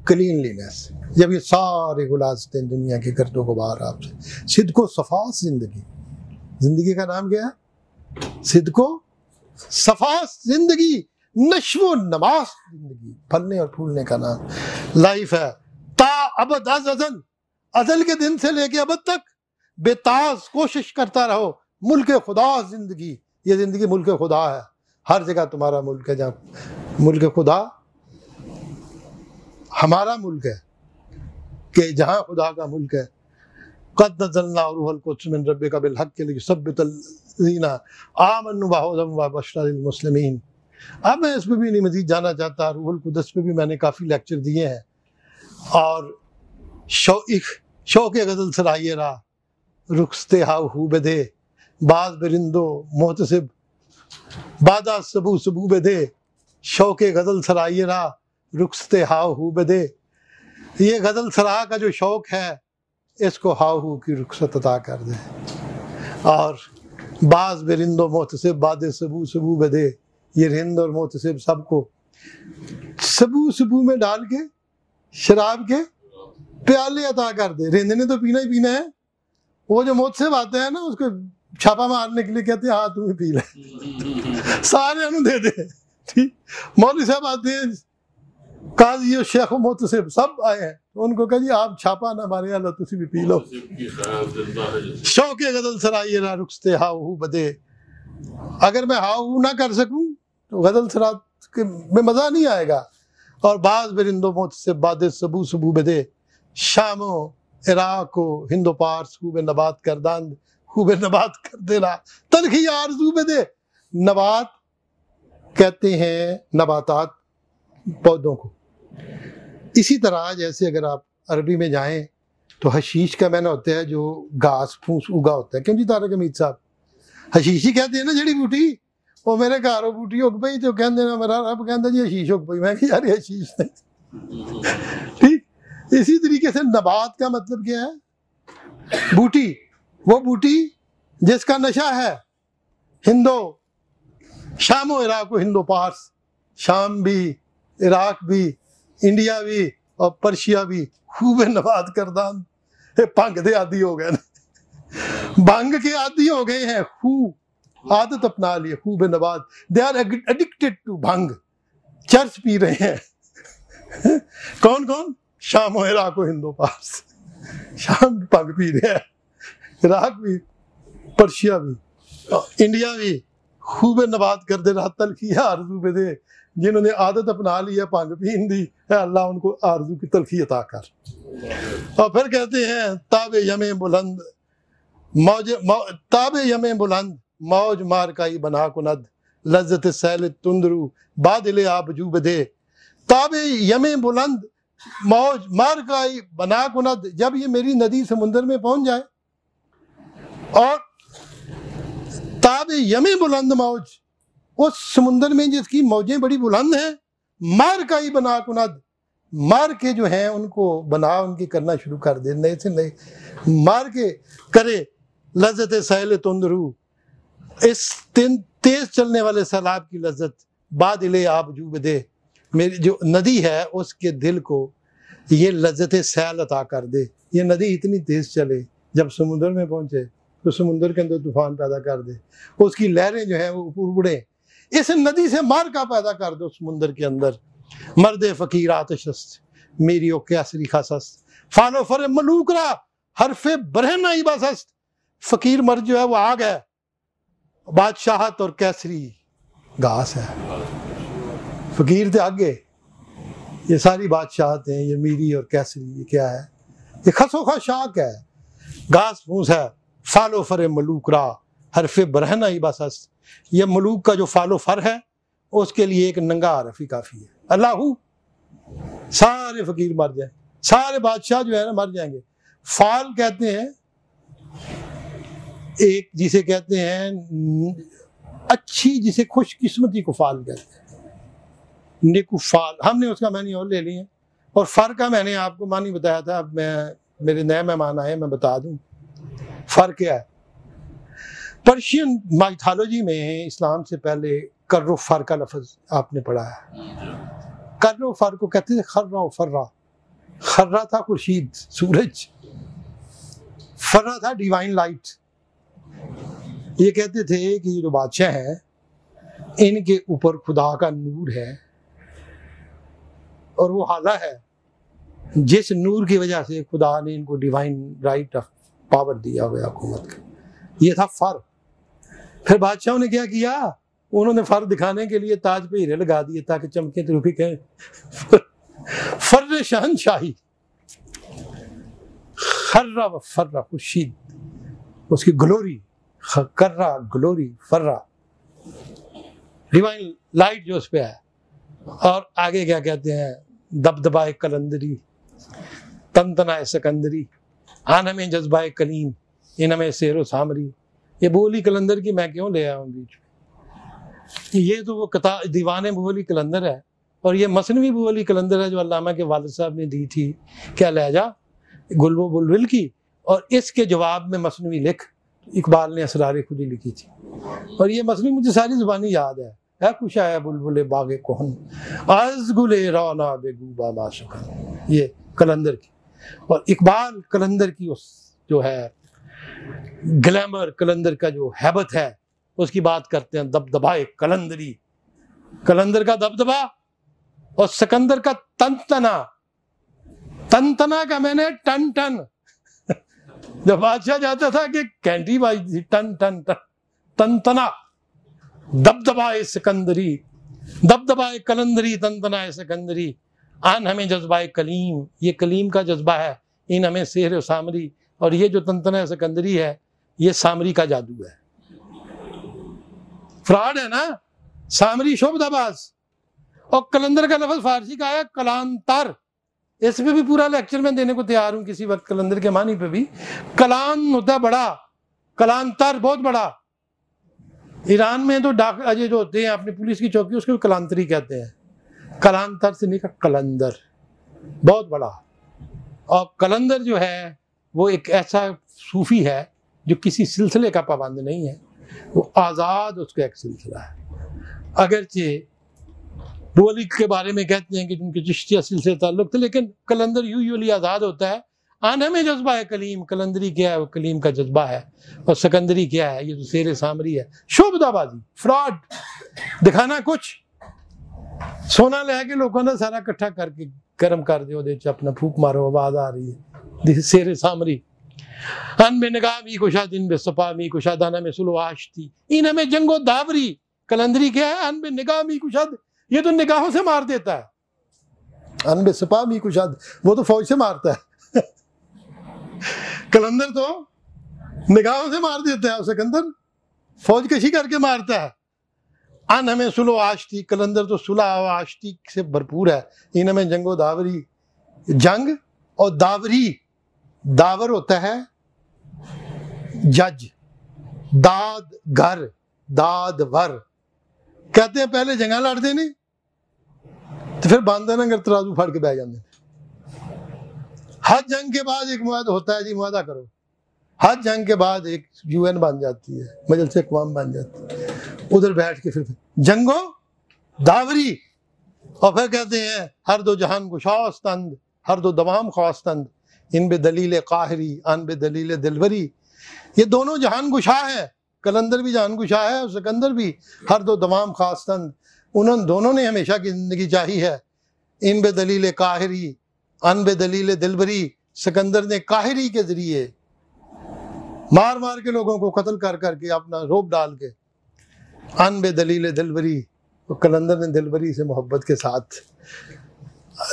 क्लीनलीनेस। जब ये सारे गुलाजते हैं दुनिया के गर्दो गुबार आपसे, सिद्को सफ़ा जिंदगी, जिंदगी का नाम क्या है? सिद्को सफ़ा जिंदगी, नश्व नमाज जिंदगी, फलने और फूलने का नाम लाइफ है। ता अबद अज़ल, अजल के दिन से लेके अबद तक बेताज कोशिश करता रहो, मुल्क खुदा जिंदगी, ये जिंदगी मुल्क खुदा है, हर जगह तुम्हारा मुल्क है। जहाँ मुल्क खुदा हमारा मुल्क है कि जहाँ खुदा का मुल्क है। क़द नज़लना रूहुल कुद्स मिन रब्बिका बिल हक़्क़ि लियुसब्बितल्लज़ीना आमनू व हुदन व बशरा लिल मुस्लिमीन। अब मैं इस पर भी नहीं मज़ीद जाना चाहता, रूहुल कुद्स पे भी मैंने काफ़ी लेक्चर दिए हैं। और शौक़ गज़ल सराये रा रुखसते हाउ हू बेदे बाज बरिंदो मोहतसिब बादा सबू सबू बेदे, शौक़ गज़ल सराये रा रुखसते हाउ हू बेदे। ये गज़ल सरा का जो शौक़ है इसको हाउ हू की रुखसत अता कर दे। और बाज बरिंदो मोहतसिब बादे सबू सबू बेदे, ये रिंद और मोहतसिब सबको सबू सबू में डाल के शराब के प्याले अता कर दे। रिंद ने तो पीना ही पीना है, वो जो मोहतसिब आते हैं ना उसको छापा मारने के लिए कहते हैं हाँ तू भी पी ले, सारे अनु दे दे। ठीक, मौलवी साहब आते हैं, काजी और शेख मोहतसिब सब आए हैं, तो उनको कहिए आप छापा ना मारे, अल्लाह तुसी भी पी लो। शौक़ गज़ल सराये रा रुखसते हाउ बदे, अगर मैं हाउ ना कर सकूं तो गज़ल सरा में मज़ा नहीं आएगा। और बाज बरिंदो मोहतसिब बादे सबू सबू बदे, शामो इराको हिंदो पार्स खूबे नबात करदान खूबे नबात कर देना तलखी आरज़ू बदे। नबात कहते हैं नबातात पौधों को। इसी तरह जैसे अगर आप अरबी में जाएं तो हशीश का मैंने होता है जो घास फूस उगा होता है। क्यों जी तारक हमीद साहब, हशीश ही कहते हैं ना जड़ी बूटी। वो मेरे घर बूटी उग पई तो कहते ना मेरा रब कहता जी हशीश उग पई, मैं यार हशीश नहीं। ठीक, इसी तरीके से नबात का मतलब क्या है? बूटी, वो बूटी जिसका नशा है। हिंदो शामो इराक हिंदो पार्स, शाम भी इराक भी इंडिया भी और पर्शिया भी खूब नबात करदान भंग दे आदि हो गए, भंग के आदि हो गए हैं। खूब आदत अपना लिए खूब नबात, दे आर एडिक्टेड टू भंग, चर्च पी रहे हैं। कौन कौन? शाम और इराक हिंदो पार्स, शाम भी भंग पी रहे हैं, इराक भी पर्शिया भी इंडिया भी खूब नबात कर दे रहा तलखी आरज़ू पे दे। जिन्होंने आदत अपना ली है भंग पीन दी है, अल्लाह उनको आरज़ू की तलखी अता कर। और फिर कहते हैं ताबे यमे बुलंद मौज ताबे यमे बुलंद मौज मार काई बना कुनद लज्जत सैल तुंदरू बादले आबजू बदे। ताबे यमे बुलंद मौज मार काई बना कुनद, जब ये मेरी नदी समुंदर में पहुंच जाए और ताब यमी बुलंद मौज, उस समुंदर में जिसकी मौजें बड़ी बुलंद हैं, मार काई बना कुनद, मार के जो हैं उनको बना उनकी करना शुरू कर दे, नए से नए मार के करे लज्जत सैल तुंदरू, इस तेज चलने वाले सैलाब की लज्जत बाद इले आप जूब दे, मेरी जो नदी है उसके दिल को ये लज्जत सैल अता कर दे। ये नदी इतनी तेज चले, जब समुंदर में पहुंचे तो समुंदर के अंदर तूफान पैदा कर दे, उसकी लहरें जो हैं वो ऊपर उड़े, इस नदी से मार का पैदा कर दो समुंदर के अंदर। मर्द फकीर आतशस्त मेरी ओ कैसरी खासस्त, फालो फर मलूकरा हरफे बरहना ही बासस्त, फकीर मर्द जो है वो आग है, बादशाहत और कैसरी घास है। फकीर थे आगे, ये सारी बादशाहत हैं, ये मीरी और कैसरी ये क्या है, ये खसोखा शाक है, घास फूस है। फालो फर मलूकरा हरफे बरहना ही बासस्त, ये मलूक का जो फालो फर है उसके लिए एक नंगा हरफ ही काफी है। अल्लाहू, सारे फकीर मर जाए, सारे बादशाह जो है ना मर जाएंगे। फाल कहते हैं एक जिसे कहते हैं अच्छी, जिसे खुशकिस्मती को फाल कहते हैं, नेकू फाल, हमने उसका मानी और ले लिए। और फर का मैंने आपको मानी बताया था, अब मैं मेरे नए मेहमान आए मैं बता दूं फर क्या है। पर्शियन माइथोलॉजी में इस्लाम से पहले कर्रो फर का लफ्ज आपने पढ़ा है। कर्रो फर को कहते थे खर्रा फर्रा, खर्रा था खुर्शीद सूरज, फर्रा था डिवाइन लाइट। ये कहते थे कि ये जो बादशाह हैं इनके ऊपर खुदा का नूर है, और वो हाला है जिस नूर की वजह से खुदा ने इनको डिवाइन राइट ऑफ पावर दिया हुआ हुकूमत का। ये था फर। फिर बादशाहों ने क्या किया, उन्होंने फर दिखाने के लिए ताज पे हीरे लगा दिए ताकि चमके तो रुकी कहें फर्र शहनशाही, खर्रा व फर्रा खुर्शीद, उसकी ग्लोरी, कर्रा ग्लोरी फर्रा, डिवाइन लाइट जो उस पे है। और आगे क्या कहते हैं, दबदबाए कलंदरी तनतना सिकंदरी, आन में जज्बाए कलीम इन में शेरो सामरी। ये बोली कलंदर की मैं क्यों ले आया हूँ बीच में, ये तो वो दीवाने बोली कलंदर है, और ये मसनवी बोली कलंदर है जो अल्लामा के वालिद साहब ने दी थी, क्या लहजा गुलबो बुलबुल की, और इसके जवाब में मसनवी लिख इकबाल ने असरार खुदी लिखी थी। और ये मसनवी मुझे सारी जुबानी याद है खुशा है बुलबुले बागे कोहन आज गुले रौना बेगूबा माशुकन, ये कलंदर की। और इकबाल कलंदर की उस जो है ग्लैमर, कलंदर का जो हैबत है उसकी बात करते हैं। दबदबाए कलंदरी, कलंदर का दबदबा, और सिकंदर का तनतना, तनतना का मैंने टन टन जब बादशाह जाता था कि कैंटी बाजी थी, टन टन टन तनतना, दबदबाए सिकंदरी, दबदबाए कलंदरी तनतनाए सिकंदरी, आन हमें जज्बाए कलीम, ये कलीम का जज्बा है, इन हमें सेहर सामरी, और ये जो तनतना सिकंदरी है ये सामरी का जादू है, फ्रॉड है ना, सामरी शोभदाबाज। और कलंदर का लफ्ज फारसी का है कलांतर, इस पे भी पूरा लेक्चर मैं देने को तैयार हूं किसी वक्त, कलंदर के मानी पे भी। कलान होता है बड़ा, कलांतर बहुत बड़ा। ईरान में तो डाक अजय जो होते हैं अपनी पुलिस की चौकी, उसको कलांतरी कहते हैं, कलांतर से निकल कलंदर, बहुत बड़ा। और कलंदर जो है वो एक ऐसा सूफी है जो किसी सिलसिले का पाबंद नहीं है, वो आज़ाद उसका एक सिलसिला है। अगरचे बोली के बारे में कहते हैं कि उनके चिश्तिया सिलसिले ताल्लुक थे, लेकिन कलंदर यूजुअली आज़ाद होता है। आने में जज्बा है कलीम, कलंदरी क्या है, वो कलीम का जज्बा है, और सिकंदरी क्या है, ये तो शेर सामरी है, शोभदाबाजी, फ्रॉड, दिखाना कुछ। सोना ले के लोगों ने सारा इकट्ठा करके गर्म कर दियो, दे अपना फूक मारो, आवाज आ रही है, शेर सामरी। अन में निगाह मी कुशा दिन बे सपा मी कुशा दाना में सुलो आशती, इन हमें जंगो दावरी, कलंदरी क्या है, अन में निगाह मी कुशाद, ये तो निगाहों से मार देता है। अन बे सपा मी कुशाद, वो तो फौज से मारता है कलंदर तो निगाहों से मार देता है, सिकंदर फौज कशी करके मारता है। अन हमें सुलो आशती, कलंदर तो सुलह आशती से भरपूर है। इन हमें जंगो दावरी, जंग, और दावरी, दावर होता है जज, दाद घर, दाद वर। कहते हैं पहले जंगा लड़ते ने तो फिर बांधे नंगर तराजू फड़ के बह जाते हैं। हर जंग के बाद एक मुआहदा होता है जी, मुआहदा करो। हर जंग के बाद एक UN बन जाती है, मजलिस अक़वाम बन जाती है, उधर बैठ के फिर जंगो दावरी, और फिर कहते हैं हर दो जहान गुशास्तंद, हर दो दवाम ख्वास्तंद, इन बे दलील काहरी अन बे दलील दिलवरी। ये दोनों जहान गुशा है, कलंदर भी जहान गुशा है और सिकंदर भी, हर दो दवाम खास्तंद, उन्होंने दोनों ने हमेशा की ज़िंदगी चाही है। इन बे दलील काहरी अन बे दलील दिलवरी, सिकंदर ने काहरी के ज़रिए मार मार के लोगों को कत्ल कर करके अपना रोब डाल के, अन बे दलील दिलवरी, तो कलंदर ने दिलवरी से मोहब्बत के साथ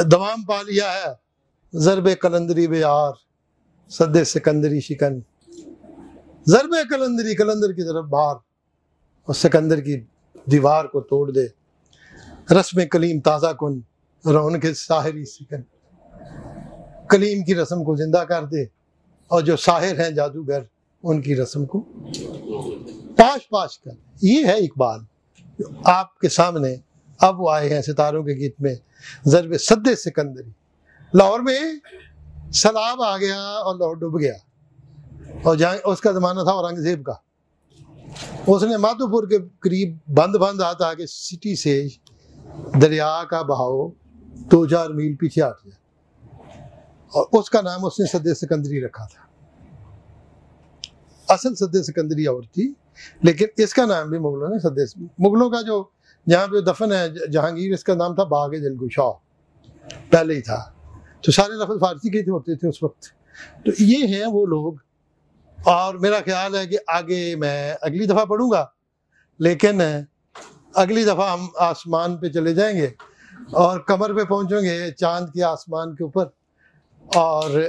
दवाम पा लिया है। ज़रबे कलंदरी बे यार सद्दे सिकंदरी शिकन, ज़रबे कलंदरी, कलंदर की तरफ बाहर और सिकंदर की दीवार को तोड़ दे। रस्म कलीम ताज़ा कुन रौनक साहिरी सिकन, कलीम की रस्म को जिंदा कर दे और जो साहिर हैं जादूगर उनकी रस्म को पाश पाश कर। ये है इकबाल आपके सामने। अब वो आए हैं सितारों के गीत में, ज़रबे सद्दे सिकंदरी। लाहौर में सैलाब आ गया और लाहौर डूब गया, और जहाँ उसका ज़माना था औरंगज़ेब का। उसने माधोपुर के करीब बंद बंद आता कि सिटी से दरिया का बहाव 2-4 मील पीछे हट गया, और उसका नाम उसने सद्दे सिकंदरी रखा था। असल सद्दे सिकंदरी और थी, लेकिन इसका नाम भी मुगलों ने सद्दे, मुगलों का जो जहाँ पे दफन है जहांगीर, इसका नाम था बाग दिलगुशा, पहले ही था। तो सारे लफ्ज़ फारसी के होते थे उस वक्त। तो ये हैं वो लोग, और मेरा ख्याल है कि आगे मैं अगली दफ़ा पढ़ूंगा, लेकिन अगली दफ़ा हम आसमान पे चले जाएंगे और कमर पे पहुंचेंगे चांद के आसमान के ऊपर, और